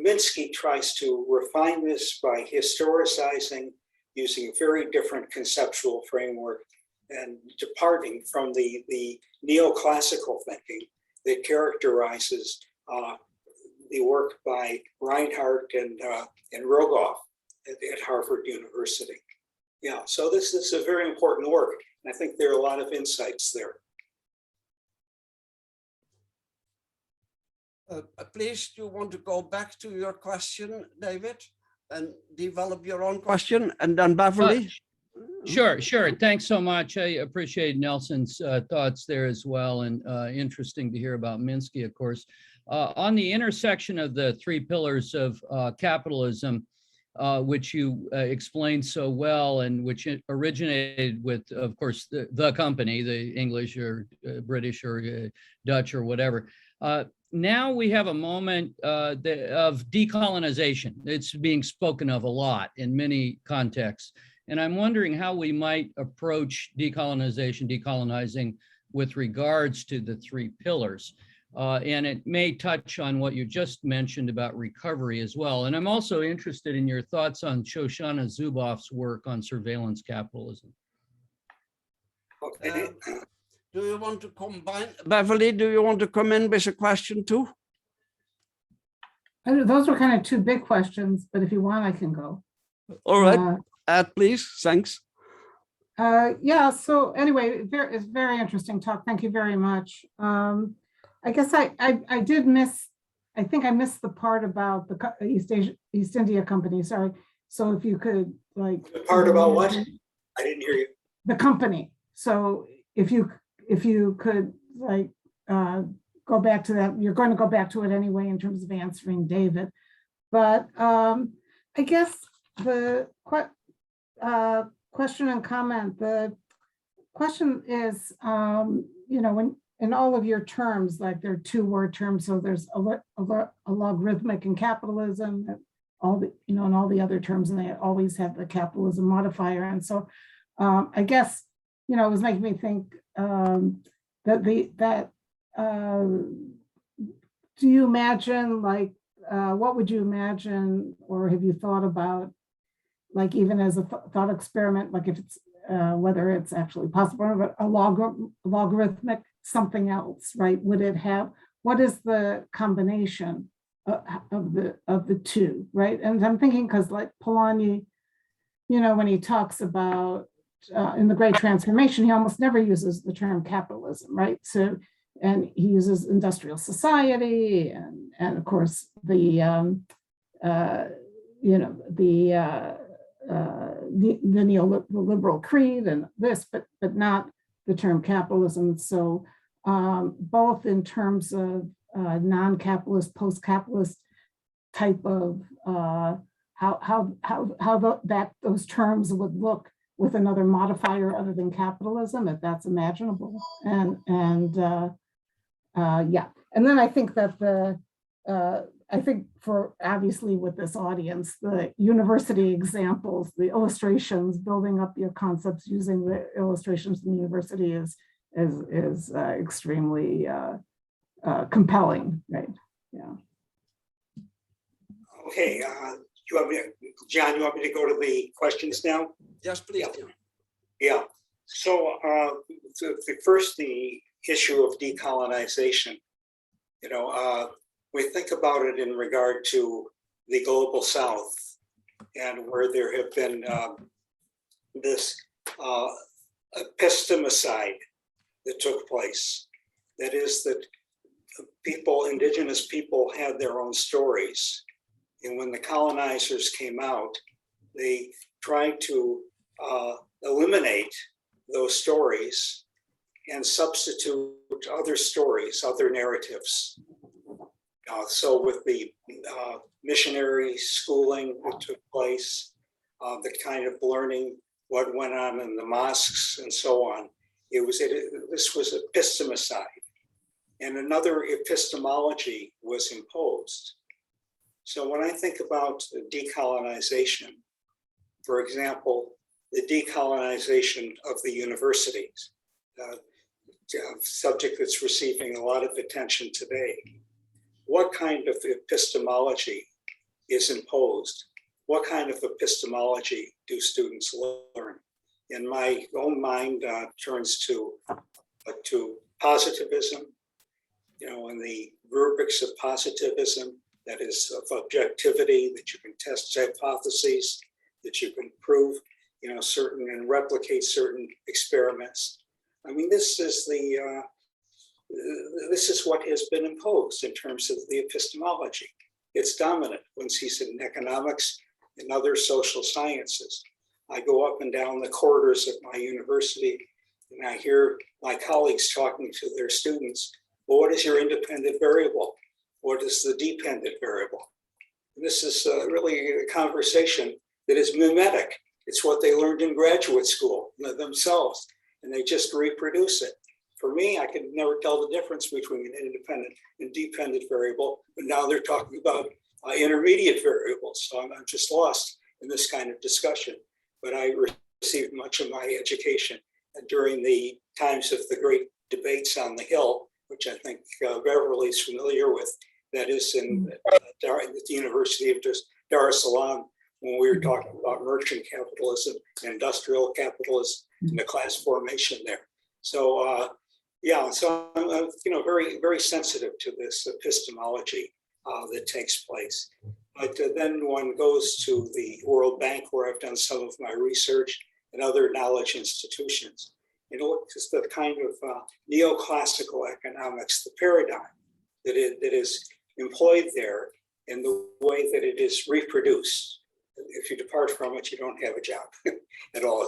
Minsky tries to refine this by historicizing, using a very different conceptual framework and departing from the neoclassical thinking that characterizes the work by Reinhardt and Rogoff at Harvard University. Yeah, so this is a very important work. And I think there are a lot of insights there. Please, do you want to go back to your question, David, and develop your own question, and then Beverly? Sure. Thanks so much. I appreciate Nelson's thoughts there as well, and interesting to hear about Minsky, of course. On the intersection of the three pillars of capitalism, which you explained so well, and which originated with, of course, the company, the English or British or Dutch or whatever. Now we have a moment of decolonization. It's being spoken of a lot in many contexts. And I'm wondering how we might approach decolonizing with regards to the three pillars. And it may touch on what you just mentioned about recovery as well. And I'm also interested in your thoughts on Shoshana Zuboff's work on surveillance capitalism. Okay. Do you want to combine? Beverly, do you want to come in with a question too? Those were kind of two big questions, but if you want, I can go. All right, please, thanks. Yeah, so anyway, it's very interesting talk. Thank you very much. I guess I did miss, I think I missed the part about the East India Company, sorry. So if you could like. The part about what? I didn't hear you. The company. So if you could like go back to that, you're going to go back to it anyway in terms of answering David. But I guess the question and comment, the question is, when in all of your terms, like there are two-word terms, so there's a logarithmic in capitalism, all the, and all the other terms, and they always have the capitalism modifier. And so I guess, it was making me think do you imagine, like, what would you imagine, or have you thought about, like, even as a thought experiment, like if it's, whether it's actually possible, but a logarithmic something else, right? Would it have, what is the combination of the two, right? And I'm thinking, because like Polanyi, when he talks about in The Great Transformation, he almost never uses the term capitalism, right? So, and he uses industrial society, and of course the neoliberal creed and this, but not the term capitalism. So both in terms of non-capitalist, post-capitalist type of how those terms would look with another modifier other than capitalism, if that's imaginable. And then I think that I think for obviously with this audience, the university examples, the illustrations, building up your concepts using the illustrations in the university is extremely compelling, right? Yeah. Okay, John, you want me to go to the questions now? Yes, please. Yeah. So the issue of decolonization, we think about it in regard to the global South, and where there have been this epistemicide that took place. That is that indigenous people had their own stories. And when the colonizers came out, they tried to eliminate those stories and substitute other stories, other narratives. So with the missionary schooling that took place, the kind of learning what went on in the mosques and so on, this was epistemicide, and another epistemology was imposed. So when I think about decolonization, for example, the decolonization of the universities, a subject that's receiving a lot of attention today. what kind of epistemology is imposed? What kind of epistemology do students learn? And my own mind turns to positivism, and the rubrics of positivism, that is of objectivity, that you can test hypotheses, that you can prove, certain and replicate certain experiments. I mean, this is what has been imposed in terms of the epistemology. It's dominant when he's in economics and other social sciences. I go up and down the corridors of my university and I hear my colleagues talking to their students. Well, what is your independent variable? What is the dependent variable? And this is really a conversation that is mimetic. It's what they learned in graduate school themselves, and they just reproduce it. For me, I could never tell the difference between an independent and dependent variable, but now they're talking about intermediate variables. So I'm just lost in this kind of discussion. But I received much of my education during the times of the great debates on the Hill, which I think Beverly is familiar with. That is in the University of Dar es Salaam, when we were talking about merchant capitalism, industrial capitalism, and the class formation there. So so I'm very, very sensitive to this epistemology that takes place. But then one goes to the World Bank, where I've done some of my research, and other knowledge institutions. It's the kind of neoclassical economics, the paradigm that is employed there, and the way that it is reproduced. If you depart from it, you don't have a job at all.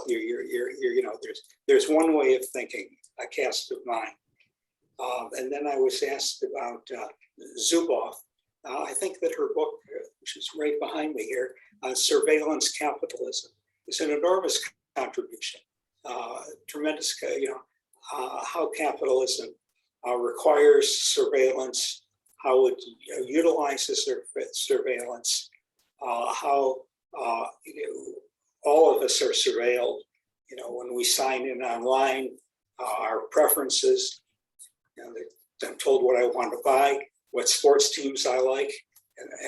There's one way of thinking, a cast of mind. And then I was asked about Zuboff. I think that her book, which is right behind me here, Surveillance Capitalism, is an enormous contribution. Tremendous, how capitalism requires surveillance, how it utilizes surveillance, how all of us are surveilled. When we sign in online, our preferences, I'm told what I want to buy, what sports teams I like,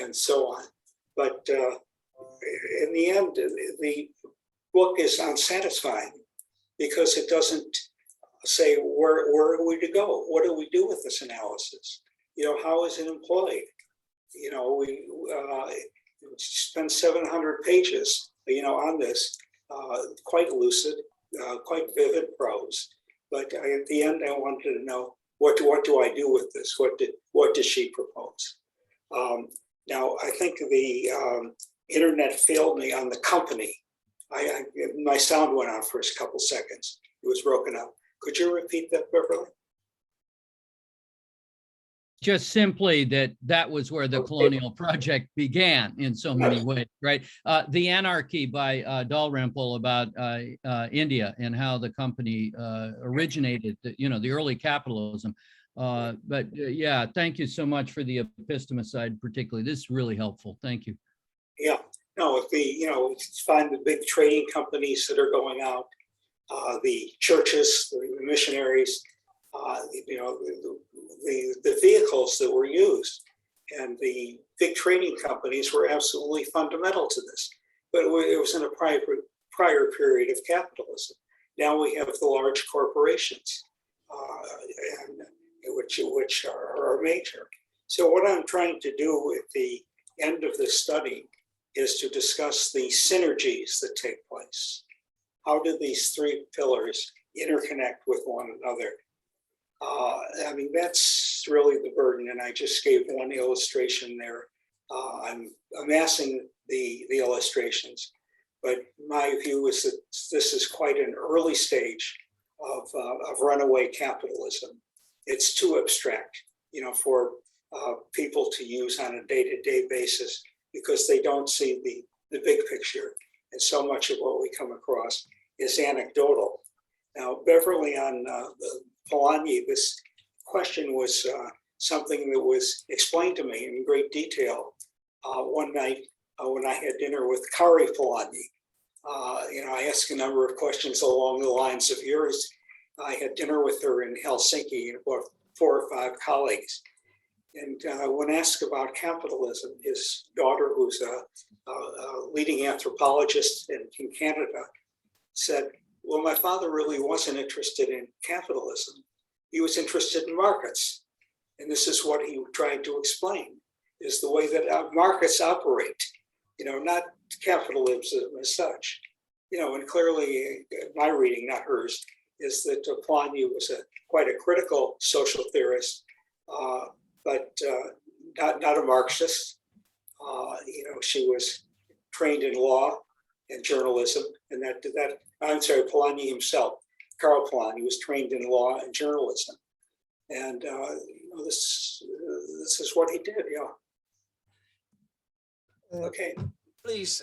and so on. But in the end, the book is unsatisfying because it doesn't say where are we to go? What do we do with this analysis? How is it employed? We spend 700 pages, on this, quite lucid, quite vivid prose. But at the end, I wanted to know what do I do with this? What does she propose? Now, I think the internet failed me on the company. My sound went out for a couple seconds. It was broken up. Could you repeat that, Beverly? Just simply that was where the colonial project began in so many ways, right? The Anarchy by Dalrymple about India and how the company originated, the early capitalism. But yeah, thank you so much for the epistemicide particularly. This is really helpful. Thank you. Yeah, no, find the big trading companies that are going out, the churches, the missionaries, the vehicles that were used, and the big trading companies were absolutely fundamental to this. But it was in a prior period of capitalism. Now we have the large corporations, and which are major. So what I'm trying to do at the end of this study is to discuss the synergies that take place. How do these three pillars interconnect with one another? That's really the burden, and I just gave one illustration there. I'm amassing the illustrations, but my view is that this is quite an early stage of runaway capitalism. It's too abstract, for people to use on a day-to-day basis because they don't see the big picture, and so much of what we come across is anecdotal. Now, Beverly, on the Polanyi, this question was something that was explained to me in great detail one night when I had dinner with Kari Polanyi. I asked a number of questions along the lines of yours. I had dinner with her in Helsinki and about 4 or 5 colleagues. And when asked about capitalism, his daughter, who's a leading anthropologist in Canada, said, well, my father really wasn't interested in capitalism. He was interested in markets. And this is what he tried to explain, is the way that markets operate, not capitalism as such. And clearly, my reading, not hers, is that Polanyi was quite a critical social theorist, but not a Marxist. She was trained in law and journalism, and Polanyi himself, Karl Polanyi, was trained in law and journalism, and this is what he did. Okay. Please,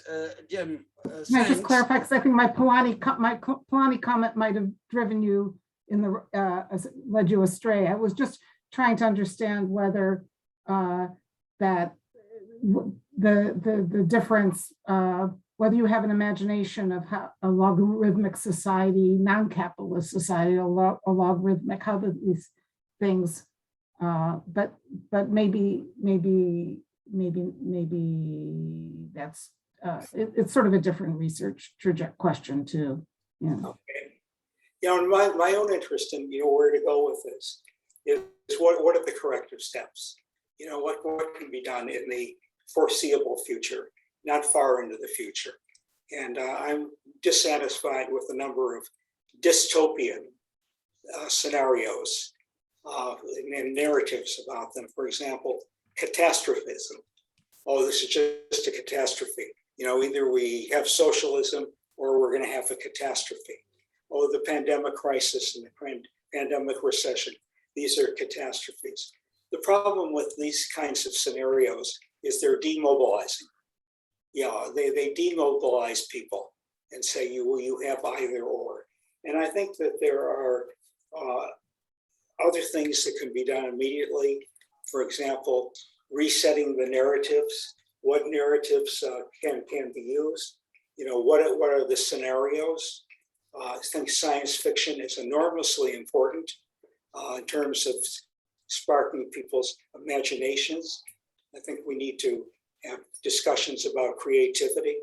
Jim. Can I just Thanks. clarify? Because I think my Polanyi comment might have driven you led you astray. I was just trying to understand whether that the difference, whether you have an imagination of how a logarithmic society, non-capitalist society, a logarithmic, how these things, but maybe that's it's sort of a different research question too. Yeah. Okay. My own interest in where to go with this is what are the corrective steps? What can be done in the foreseeable future, not far into the future. And I'm dissatisfied with the number of dystopian scenarios and narratives about them. For example, catastrophism. Oh, this is just a catastrophe. Either we have socialism or we're going to have a catastrophe. Oh, the pandemic crisis and the pandemic recession. These are catastrophes. The problem with these kinds of scenarios is they're demobilizing. They demobilize people and say you have either or. And I think that there are other things that can be done immediately. For example, resetting the narratives. What narratives can be used? What are the scenarios? I think science fiction is enormously important in terms of sparking people's imaginations. I think we need to have discussions about creativity,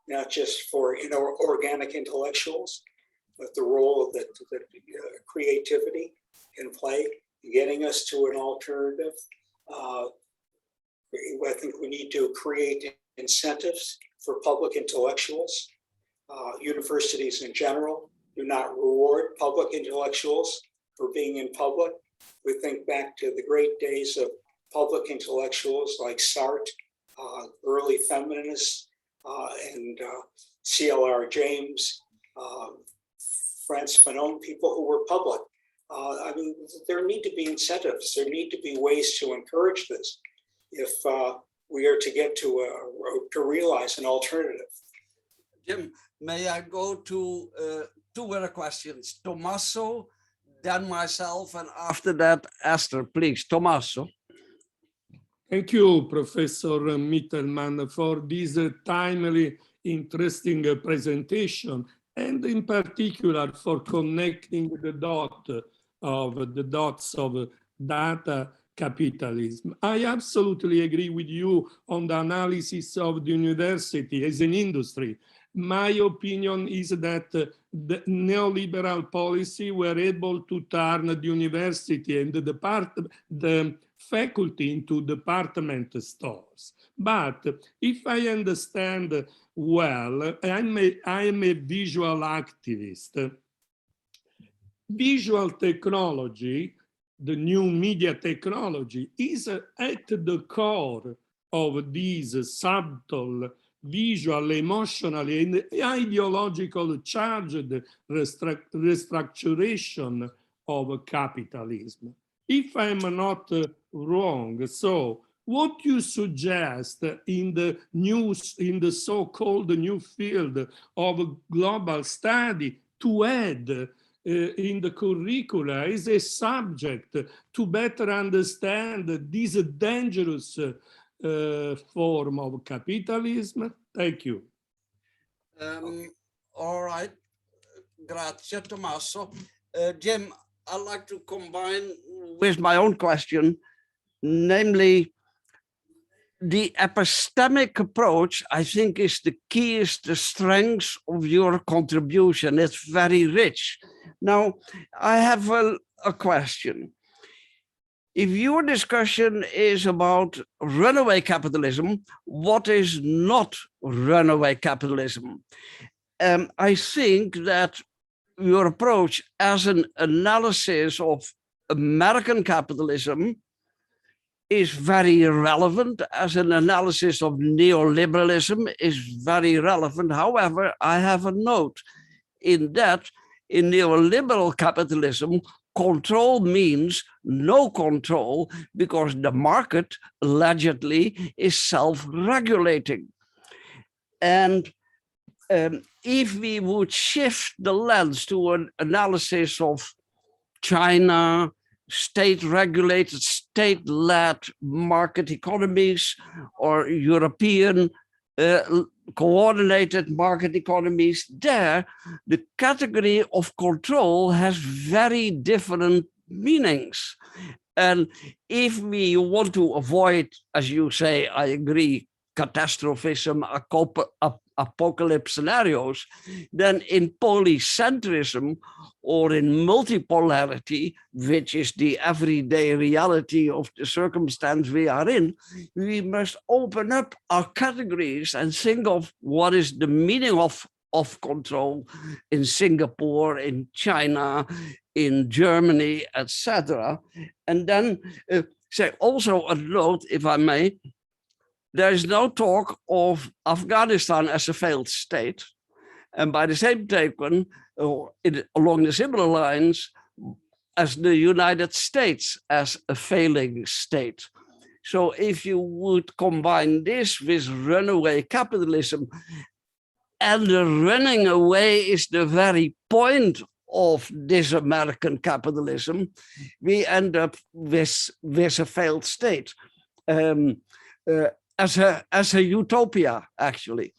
not just for organic intellectuals, but the role that creativity can play in getting us to an alternative. I think we need to create incentives for public intellectuals. Universities in general do not reward public intellectuals for being in public. We think back to the great days of public intellectuals like Sartre, early feminists, and C.L.R. James, Frantz Fanon, people who were public. There need to be incentives. There need to be ways to encourage this if we are to get to realize an alternative. Jim, may I go to two other questions? Tommaso, then myself, and after that, Esther, please. Tommaso. Thank you, Professor Mittelman, for this timely, interesting presentation, and in particular for connecting the dots of data capitalism. I absolutely agree with you on the analysis of the university as an industry. My opinion is that the neoliberal policy were able to turn the university and the faculty into department stores. But if I understand well, I am a visual activist. Visual technology, the new media technology, is at the core of these subtle, visual, emotional, and ideological charged restructuration of capitalism. If I'm not wrong, so what you suggest in the so-called new field of global study to add in the curricula is a subject to better understand this dangerous form of capitalism? Thank you. All right. Grazie, Tommaso. Jim, I'd like to combine with my own question. namely the epistemic approach, I think, is the key, is the strength of your contribution. It's very rich. Now, I have a question. If your discussion is about runaway capitalism, what is not runaway capitalism? I think that your approach as an analysis of American capitalism is very relevant, as an analysis of neoliberalism is very relevant. However, I have a note in that in neoliberal capitalism, control means no control because the market allegedly is self-regulating. And if we would shift the lens to an analysis of China, state-regulated, state-led market economies, or European coordinated market economies, there the category of control has very different meanings. And if we want to avoid, as you say, I agree, catastrophism, apocalypse scenarios, then in polycentrism or in multipolarity, which is the everyday reality of the circumstance we are in, we must open up our categories and think of what is the meaning of control in Singapore, in China, in Germany, etc. And then say also a note, if I may, there is no talk of Afghanistan as a failed state. And by the same token, along the similar lines, as the United States as a failing state. So if you would combine this with runaway capitalism, and the running away is the very point of this American capitalism, we end up with a failed state. As a utopia, actually.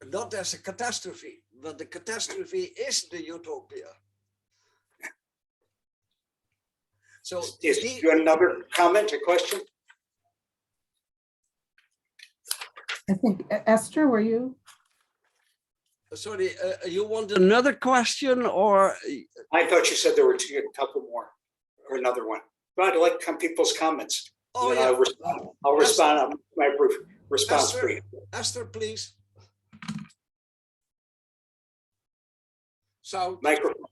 Not as a catastrophe, but the catastrophe is the utopia. So, is there another comment or question? I think, Esther, were you? Sorry, you want another question, or? I thought you said there were a couple more, or another one. But I like people's comments. Oh, yeah. I'll respond on my response brief. Esther, please. Sound. Microphone.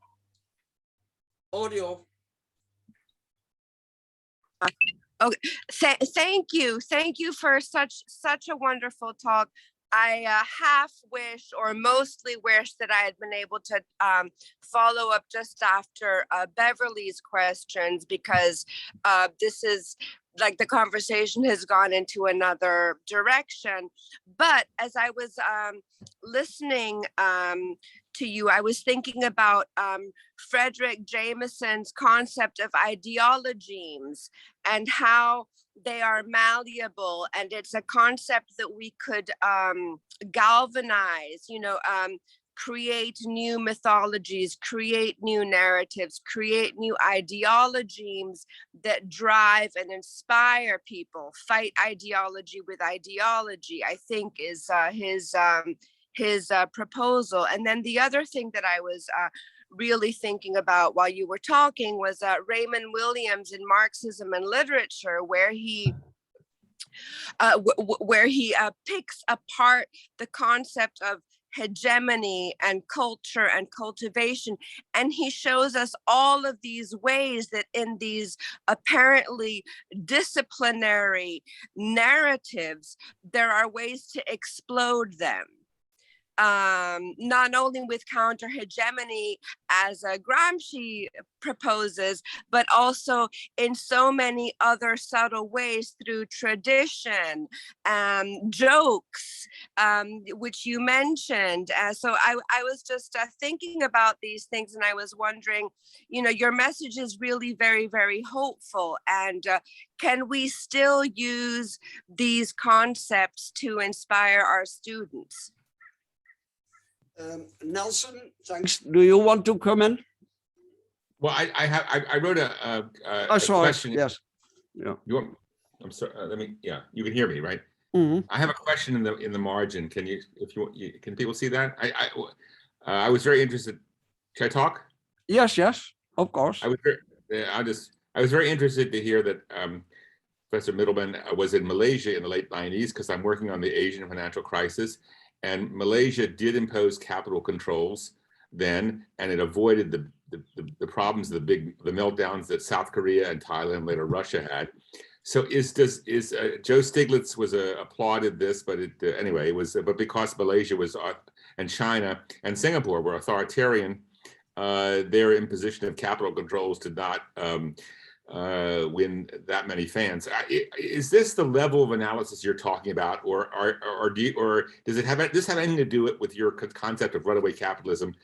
Audio. Okay, thank you for such a wonderful talk. I half wish, or mostly wish, that I had been able to follow up just after Beverly's questions, because this is like the conversation has gone into another direction. But as I was listening to you, I was thinking about Frederick Jameson's concept of ideologies and how they are malleable, and it's a concept that we could galvanize, create new mythologies, create new narratives, create new ideologies that drive and inspire people. Fight ideology with ideology, I think, is his proposal. And then the other thing that I was really thinking about while you were talking was Raymond Williams in Marxism and Literature, where he picks apart the concept of hegemony and culture and cultivation, and he shows us all of these ways that in these apparently disciplinary narratives, there are ways to explode them. Not only with counter hegemony, as Gramsci proposes, but also in so many other subtle ways through tradition, jokes, which you mentioned. So I was just thinking about these things, and I was wondering, your message is really very, very hopeful. And can we still use these concepts to inspire our students? Nelson, thanks. Do you want to comment? Well, I wrote a I saw it, question. yes. Yeah. You want, I'm sorry, you can hear me, right? Mhm. I have a question in the margin. Can you, if you want, can people see that? I was very interested. Can I talk? Yes, of course. I was very interested to hear that Professor Mittelman was in Malaysia in the late 90s, because I'm working on the Asian financial crisis, and Malaysia did impose capital controls then, and it avoided the problems, the meltdowns that South Korea and Thailand, later Russia, had. So Joe Stiglitz was applauded this, but anyway, it was, but because Malaysia was and China and Singapore were authoritarian, their imposition of capital controls did not win that many fans. Is this the level of analysis you're talking about, or does it have anything to do with your concept of runaway capitalism?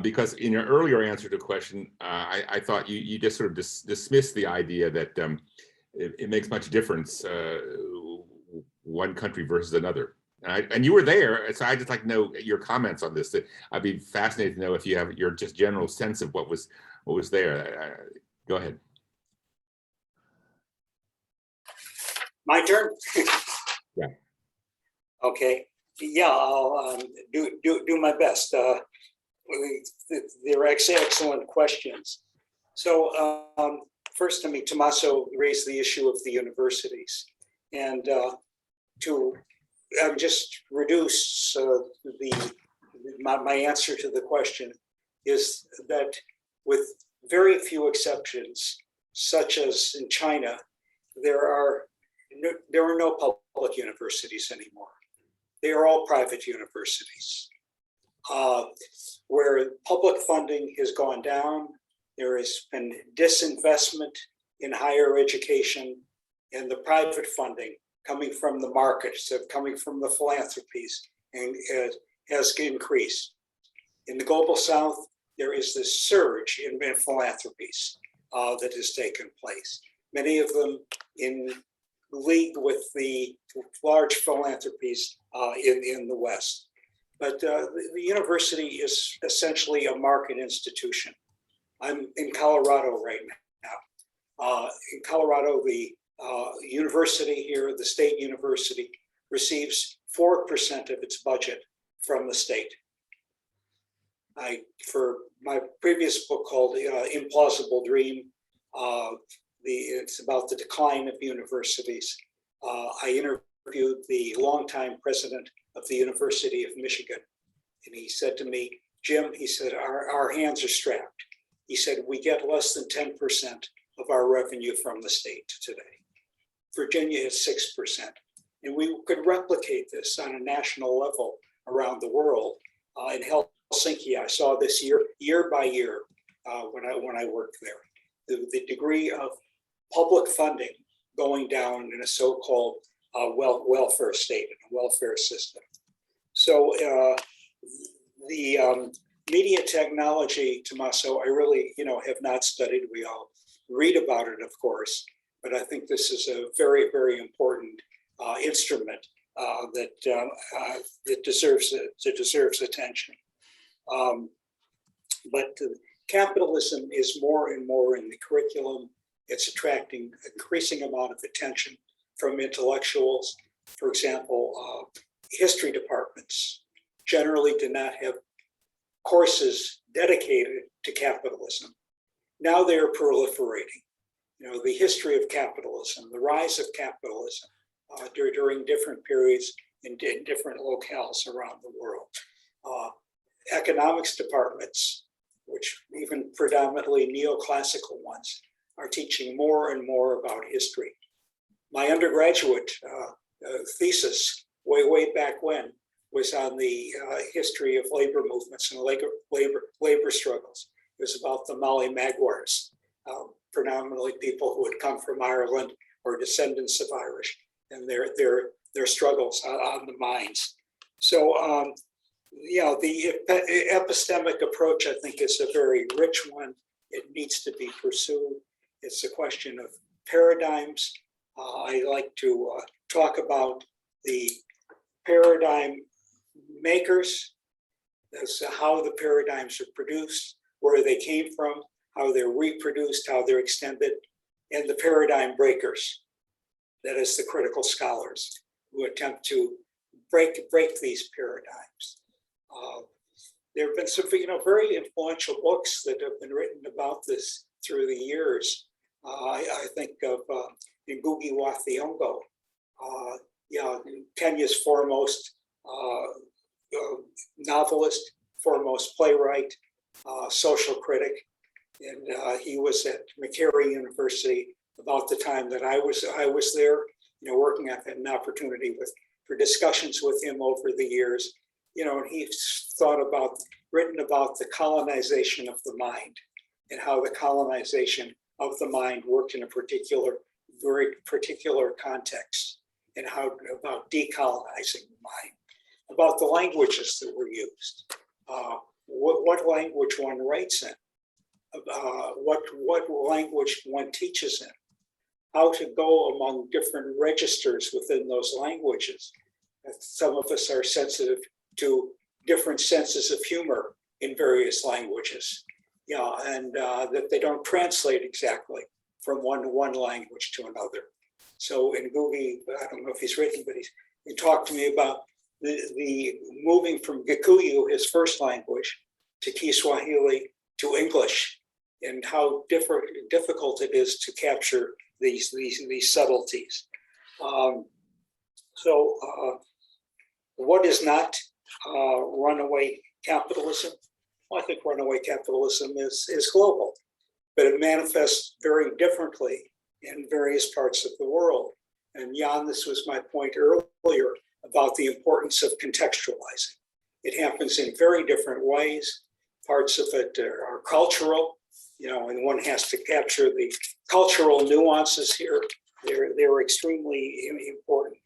Because in your earlier answer to the question, I thought you just sort of dismissed the idea that it makes much difference one country versus another. And you were there, so I'd just like to know your comments on this. I'd be fascinated to know if you have your just general sense of what was there. Go ahead. My turn? Yeah. Okay. Yeah, I'll do my best. They're excellent questions. So first, Tommaso raised the issue of the universities, and to just reduce my answer to the question is that, with very few exceptions, such as in China, there are no public universities anymore. They are all private universities. Where public funding has gone down, there has been disinvestment in higher education, and the private funding coming from the markets, coming from the philanthropies, and has increased. In the global South, there is this surge in philanthropies that has taken place. Many of them in league with the large philanthropies in the West. But the university is essentially a market institution. I'm in Colorado right now. In Colorado, the university here, the state university, receives 4% of its budget from the state. For my previous book called Implausible Dream, it's about the decline of universities. I interviewed the longtime president of the University of Michigan, and he said to me, Jim, he said, our hands are strapped. He said, we get less than 10% of our revenue from the state today. Virginia is 6%. And we could replicate this on a national level around the world. In Helsinki, I saw this year by year when I worked there. The degree of public funding going down in a so-called welfare state, a welfare system. So the media technology, Tommaso, I really that have not studied. We all read about it, of course, but I think this is a very, very important instrument that deserves attention. But capitalism is more and more in the curriculum. It's attracting increasing amount of attention from intellectuals. For example, history departments generally do not have courses dedicated to capitalism. Now they are proliferating. The history of capitalism, the rise of capitalism during different periods in different locales around the world. Economics departments, which even predominantly neoclassical ones, are teaching more and more about history. My undergraduate thesis, way back when, was on the history of labor movements and labor struggles. It was about the Molly Maguires, predominantly people who had come from Ireland or descendants of Irish, and their struggles on the mines. So, the epistemic approach, I think, is a very rich one. It needs to be pursued. It's a question of paradigms. I like to talk about the paradigm makers, as how the paradigms are produced, where they came from, how they're reproduced, how they're extended, and the paradigm breakers, that is the critical scholars who attempt to break these paradigms. There have been some, very influential books that have been written about this through the years. I think of Ngugi wa Thiong'o, Kenya's foremost novelist, foremost playwright, social critic, and he was at Macquarie University about the time that I was there. Working. I've had an opportunity for discussions with him over the years. And he's written about the colonization of the mind and how the colonization of the mind worked in a very particular context, and how about decolonizing the mind, about the languages that were used, what language one writes in, what language one teaches in, how to go among different registers within those languages. Some of us are sensitive to different senses of humor in various languages, and that they don't translate exactly from one language to another. So in Ngugi, I don't know if he's written, but he talked to me about the moving from Gikuyu, his first language, to Kiswahili to English, and how difficult it is to capture these subtleties. What is not runaway capitalism? Well, I think runaway capitalism is global, but it manifests very differently in various parts of the world. And Jan, this was my point earlier about the importance of contextualizing. It happens in very different ways. Parts of it are cultural, and one has to capture the cultural nuances here. They're extremely important.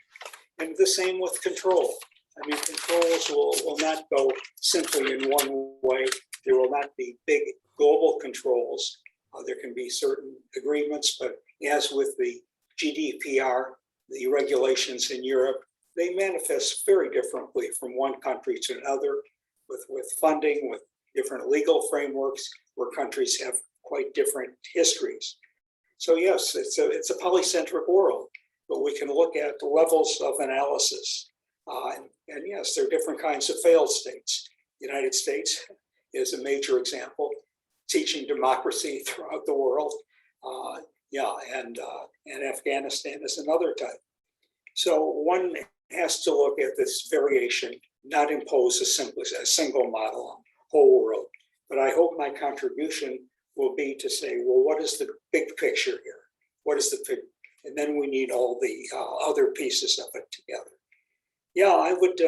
And the same with control. I mean, controls will not go simply in one way. There will not be big global controls. There can be certain agreements, but as with the GDPR, the regulations in Europe, they manifest very differently from one country to another, with funding, with different legal frameworks, where countries have quite different histories. So yes, it's a polycentric world, but we can look at the levels of analysis. And yes, there are different kinds of failed states. The United States is a major example, teaching democracy throughout the world. And Afghanistan is another type. So one has to look at this variation, not impose a single model on the whole world. But I hope my contribution will be to say, well, what is the big picture here? What is the big? And then we need all the other pieces of it together. Yeah, I would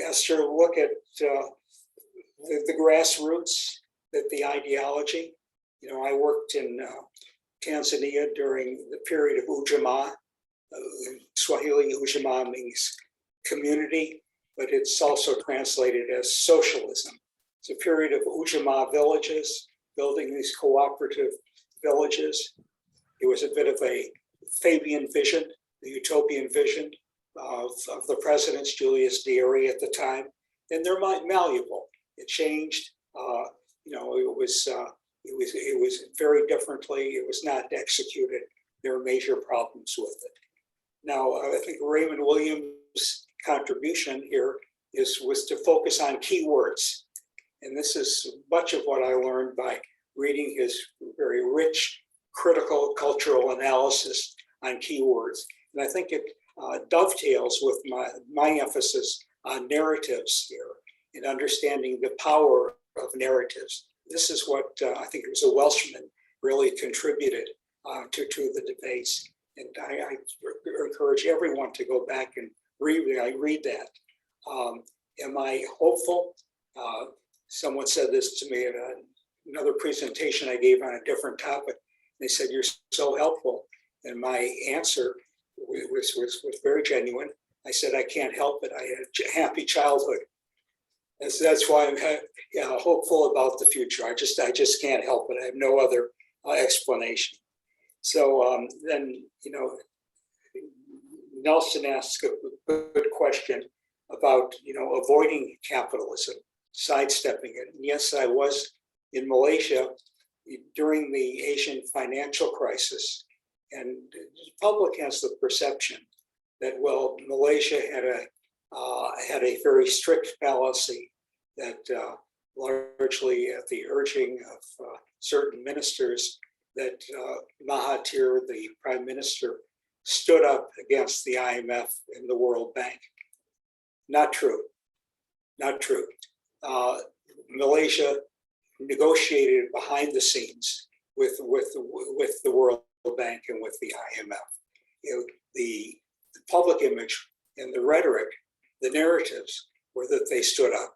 ask her to look at the grassroots, the ideology. I worked in Tanzania during the period of Ujamaa. Swahili Ujamaa means community, but it's also translated as socialism. It's a period of Ujamaa villages, building these cooperative villages. It was a bit of a Fabian vision, the utopian vision of the presidents, Julius Nyerere at the time, and they're malleable. It changed. It was very differently. It was not executed. There were major problems with it. Now, I think Raymond Williams' contribution here was to focus on keywords. And this is much of what I learned by reading his very rich, critical cultural analysis on keywords. And I think it dovetails with my emphasis on narratives here and understanding the power of narratives. This is what I think it was a Welshman really contributed to the debates. And I encourage everyone to go back and read that. Am I hopeful? Someone said this to me at another presentation I gave on a different topic. They said, "You're so helpful." And my answer was very genuine. I said, "I can't help it. I had a happy childhood." That's why I'm hopeful about the future. I just can't help it. I have no other explanation. So then, Nelson asked a good question about, avoiding capitalism, sidestepping it. And yes, I was in Malaysia, during the Asian financial crisis, and the public has the perception that, well, Malaysia had a very strict policy that largely at the urging of certain ministers, that Mahathir, the prime minister, stood up against the IMF and the World Bank. Not true, not true. Malaysia negotiated behind the scenes with the World Bank and with the IMF. The public image and the rhetoric, the narratives were that they stood up,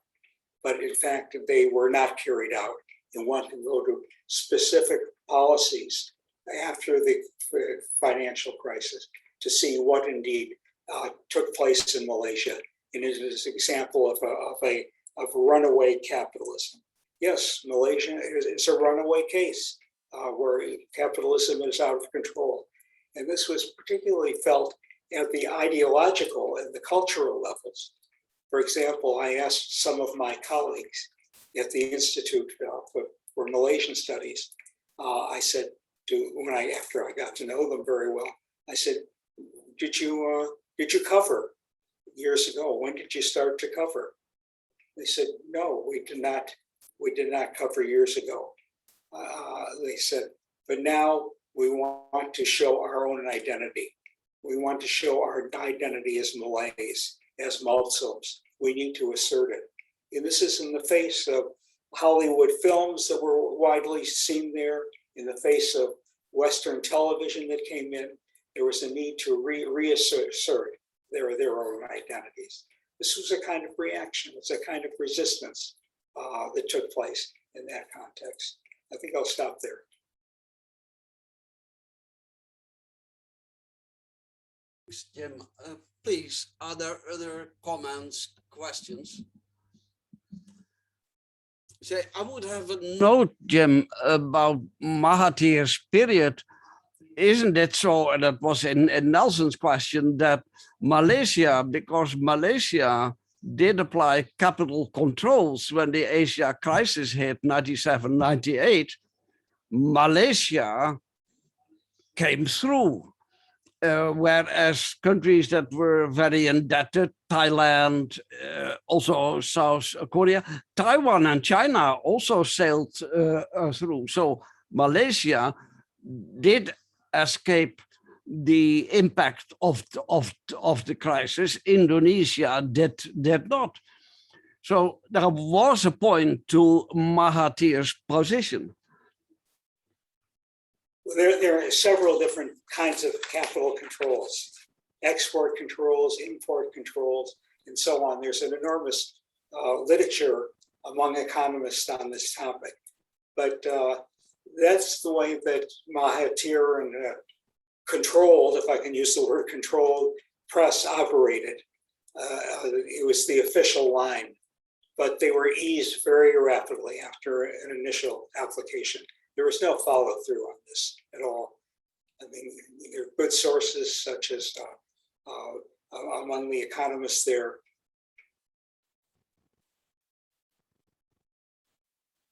but in fact they were not carried out, and one can go to specific policies after the financial crisis to see what indeed took place in Malaysia. And it is an example of runaway capitalism. Yes, Malaysia is a runaway case where capitalism is out of control. And this was particularly felt at the ideological and the cultural levels. For example, I asked some of my colleagues at the Institute for Malaysian Studies, I said, after I got to know them very well, I said, did you cover years ago? When did you start to cover? They said, no, we did not cover years ago. They said, but now we want to show our own identity. We want to show our identity as Malays, as Muslims. We need to assert it. And this is in the face of Hollywood films that were widely seen there, in the face of Western television that came in. There was a need to reassert their own identities. This was a kind of reaction. It's a kind of resistance that took place in that context. I think I'll stop there. Jim, please, are there other comments, questions? Say, I would have a note, Jim, about Mahathir's period. Isn't it so, and that was in Nelson's question, that Malaysia, because Malaysia did apply capital controls when the Asia crisis hit 97, 98, Malaysia came through. Whereas countries that were very indebted, Thailand, also South Korea, Taiwan and China also sailed through. So Malaysia did escape the impact of the crisis. Indonesia did not. So there was a point to Mahathir's position. There are several different kinds of capital controls, export controls, import controls, and so on. There's an enormous literature among economists on this topic. But that's the way that Mahathir and controlled, if I can use the word controlled, press operated. It was the official line, but they were eased very rapidly after an initial application. There was no follow through on this at all. I mean, there are good sources such as among the economists there.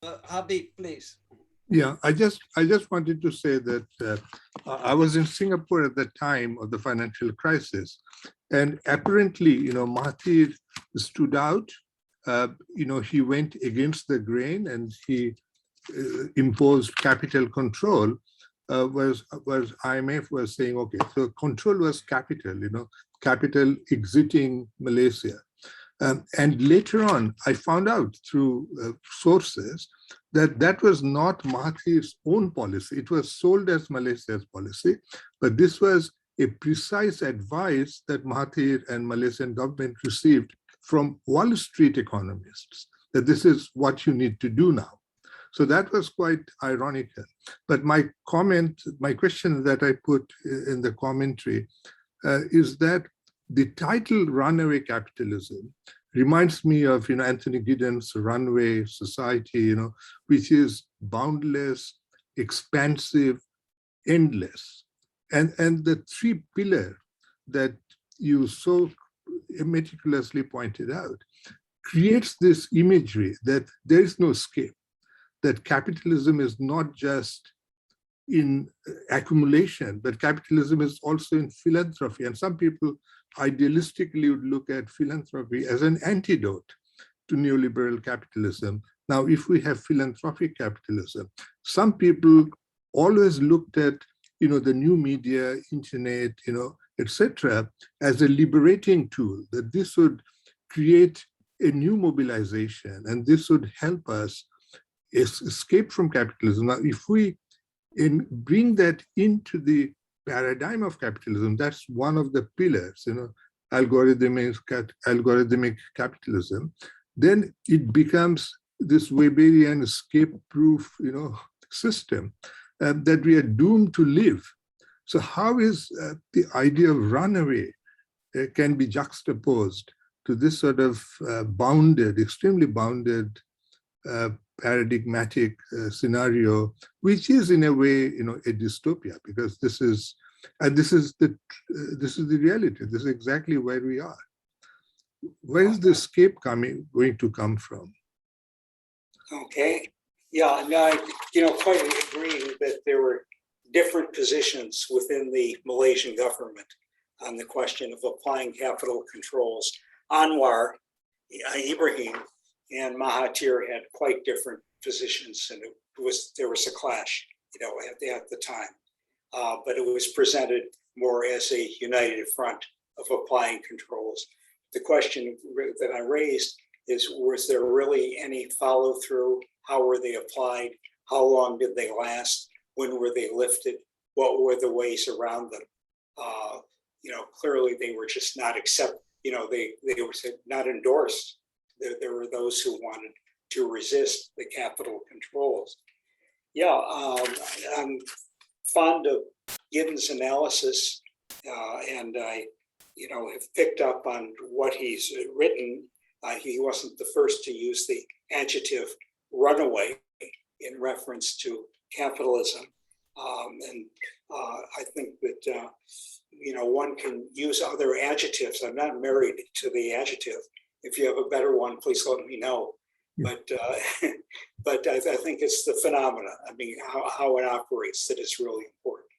Habib, please. Yeah, I just wanted to say that I was in Singapore at the time of the financial crisis, and apparently, Mahathir stood out. He went against the grain and he imposed capital control. Was IMF was saying, okay, so control was capital, capital exiting Malaysia. And later on, I found out through sources that was not Mahathir's own policy. It was sold as Malaysia's policy, but this was a precise advice that Mahathir and Malaysian government received from Wall Street economists, that this is what you need to do now. So that was quite ironical. But my question that I put in the commentary is that the title Runaway Capitalism reminds me of Anthony Giddens' Runaway Society, which is boundless, expansive, endless. And the three pillars that you so meticulously pointed out creates this imagery that there is no escape. that capitalism is not just in accumulation, but capitalism is also in philanthropy. And some people idealistically would look at philanthropy as an antidote to neoliberal capitalism. Now, if we have philanthropic capitalism, some people always looked at, the new media, internet, etc., as a liberating tool, that this would create a new mobilization and this would help us escape from capitalism. Now, if we bring that into the paradigm of capitalism, that's one of the pillars, algorithmic capitalism, then it becomes this Weberian escape-proof, system that we are doomed to live. So how is the idea of runaway can be juxtaposed to this sort of bounded, extremely bounded, paradigmatic scenario, which is in a way, a dystopia, because this is the reality. This is exactly where we are. Where is the escape going to come from? Okay. Yeah, no, I quite agree that there were different positions within the Malaysian government on the question of applying capital controls. Anwar Ibrahim and Mahathir had quite different positions, and there was a clash, at the time. But it was presented more as a united front of applying controls. The question that I raised is, was there really any follow through? How were they applied? How long did they last? When were they lifted? What were the ways around them? Clearly they were just not they were not endorsed. There were those who wanted to resist the capital controls. Yeah, I'm fond of Giddens' analysis, and I, have picked up on what he's written. He wasn't the first to use the adjective runaway in reference to capitalism. And I think that, one can use other adjectives. I'm not married to the adjective. If you have a better one, please let me know. But I think it's the phenomena, how it operates, that is really important.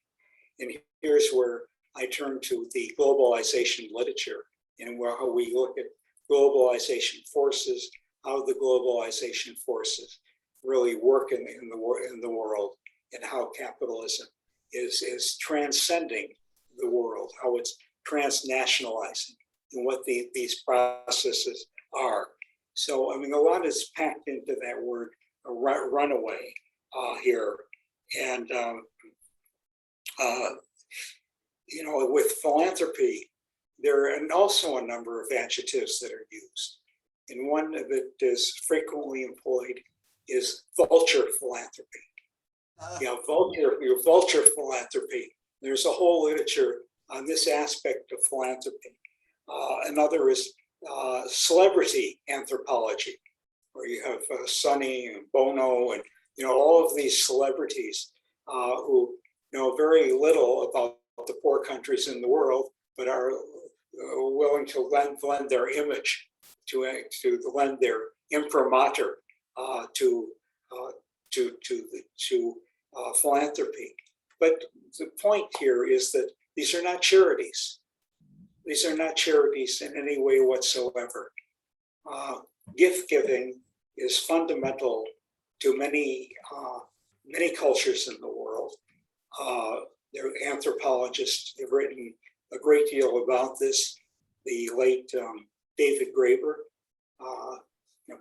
And here's where I turn to the globalization literature and how we look at globalization forces, how the globalization forces really work in the world, and how capitalism is transcending the world, how it's transnationalizing, and what these processes are. So, a lot is packed into that word, runaway, here. And, with philanthropy, there are also a number of adjectives that are used. And one that is frequently employed is vulture philanthropy. Vulture philanthropy. There's a whole literature on this aspect of philanthropy. Another is celebrity anthropology, where you have Sonny and Bono and all of these celebrities who know very little about the poor countries in the world, but are willing to lend their image, to lend their imprimatur to philanthropy. But the point here is that these are not charities. These are not charities in any way whatsoever. Gift giving is fundamental to many cultures in the world. There are anthropologists have written a great deal about this. The late David Graeber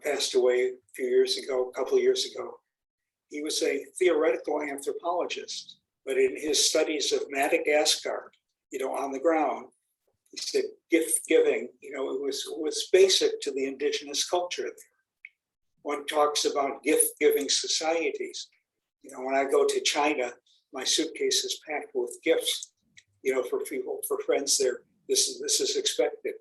passed away a couple of years ago. He was a theoretical anthropologist, but in his studies of Madagascar, on the ground, he said gift giving, it was basic to the indigenous culture there. One talks about gift giving societies. When I go to China, my suitcase is packed with gifts, for people, for friends there. This is expected.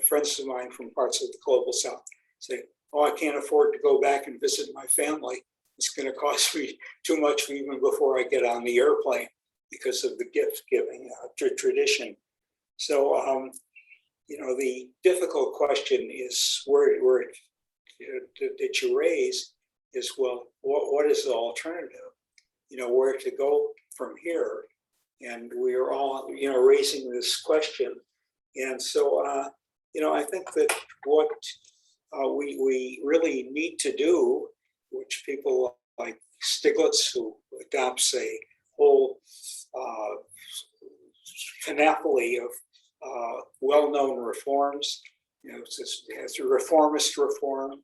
Friends of mine from parts of the global south say, "Oh, I can't afford to go back and visit my family. It's going to cost me too much even before I get on the airplane because of the gift giving tradition." So, the difficult question is that you raise is, well, what is the alternative? You know, where to go from here? And we are all, you know, raising this question. And so, you know, I think that what we really need to do, which people like Stiglitz, who adopts a whole panoply of well-known reforms, you know, it's a reformist reform.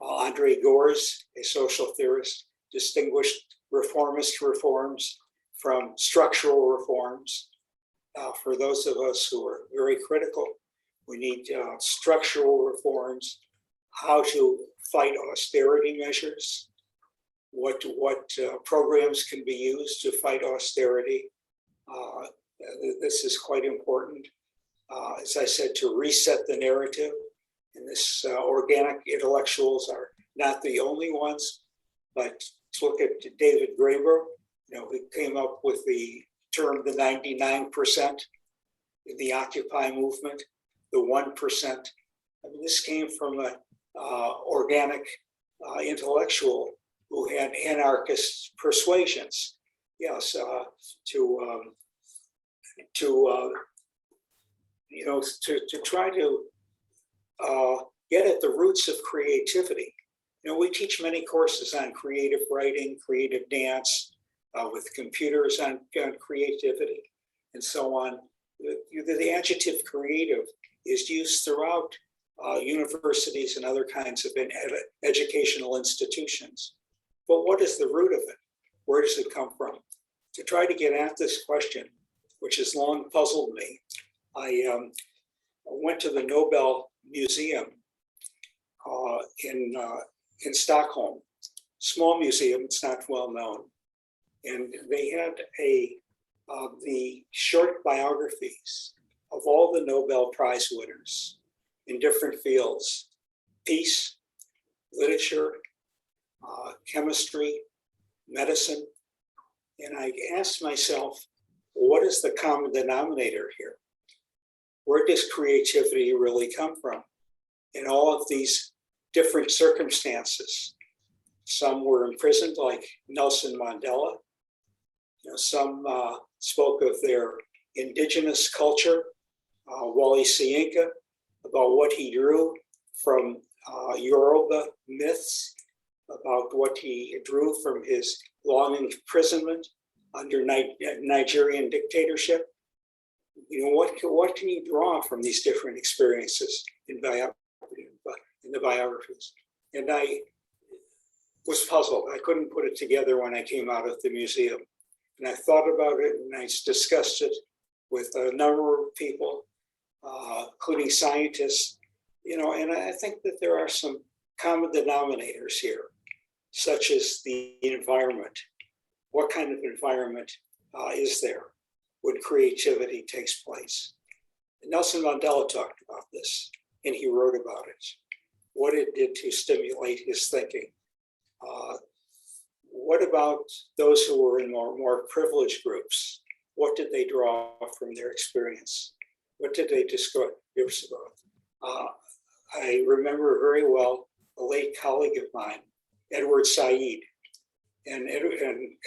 Andre Gores, a social theorist, distinguished reformist reforms from structural reforms. For those of us who are very critical, we need structural reforms, how to fight austerity measures, what programs can be used to fight austerity. This is quite important. As I said, to reset the narrative. And this organic intellectuals are not the only ones, but to look at David Graeber, you know, who came up with the term the 99% in the Occupy movement, the 1%. I mean, this came from an organic intellectual who had anarchist persuasions. Yes, you know, to try to get at the roots of creativity. You know, we teach many courses on creative writing, creative dance, with computers on creativity, and so on. The adjective creative is used throughout universities and other kinds of educational institutions. But what is the root of it? Where does it come from? To try to get at this question, which has long puzzled me, I went to the Nobel Museum in Stockholm. Small museum, it's not well known. And they had the short biographies of all the Nobel Prize winners in different fields: peace, literature, chemistry, medicine. And I asked myself, what is the common denominator here? Where does creativity really come from in all of these different circumstances? Some were imprisoned, like Nelson Mandela. You know, some spoke of their indigenous culture, Wally Soyinka, about what he drew from Yoruba myths, about what he drew from his long imprisonment under Nigerian dictatorship. You know, what can you draw from these different experiences in the biographies? And I was puzzled. I couldn't put it together when I came out of the museum. And I thought about it and I discussed it with a number of people, including scientists, you know, and I think that there are some common denominators here, such as the environment. What kind of environment is there when creativity takes place? And Nelson Mandela talked about this, and he wrote about it, what it did to stimulate his thinking. What about those who were in more privileged groups? What did they draw from their experience? What did they discuss about? I remember very well a late colleague of mine, Edward Said. And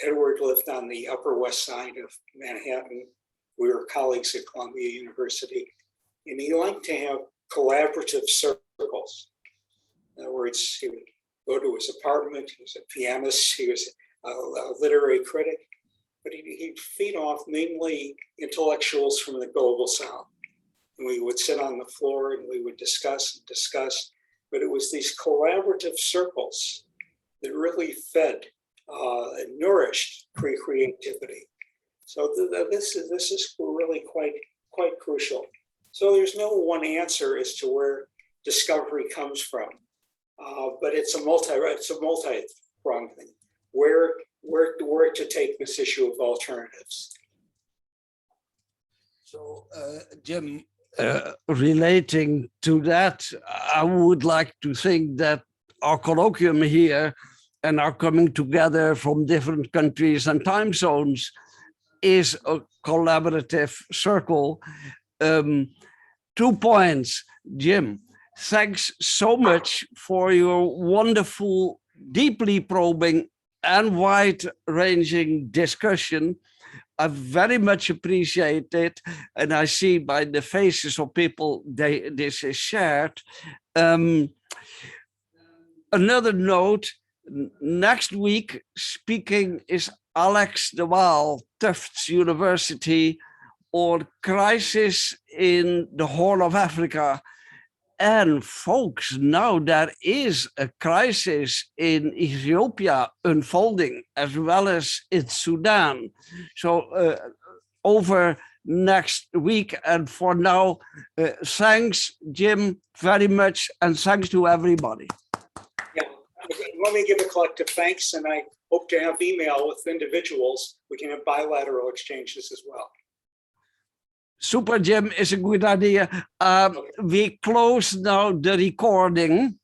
Edward lived on the Upper West Side of Manhattan. We were colleagues at Columbia University. And he liked to have collaborative circles. In other words, he would go to his apartment. He was a pianist. He was a literary critic. But he'd feed off mainly intellectuals from the global South. And we would sit on the floor and we would discuss and discuss. But it was these collaborative circles that really fed and nourished creativity. So this is really quite crucial. So there's no one answer as to where discovery comes from, but it's a multi-pronged thing. Where to take this issue of alternatives? So, Jim, relating to that, I would like to think that our colloquium here and our coming together from different countries and time zones is a collaborative circle. 2 points, Jim. Thanks so much for your wonderful deeply probing and wide-ranging discussion. I very much appreciate it, and I see by the faces of people this is shared. Another note, next week speaking is Alex de Waal, Tufts University, on crisis in the Horn of Africa. And folks, now there is a crisis in Ethiopia unfolding, as well as in Sudan. So over next week, and for now, thanks, Jim, very much, and thanks to everybody. Yeah, let me give a collective thanks, and I hope to have email with individuals. We can have bilateral exchanges as well. Super, Jim, is a good idea. We close now the recording.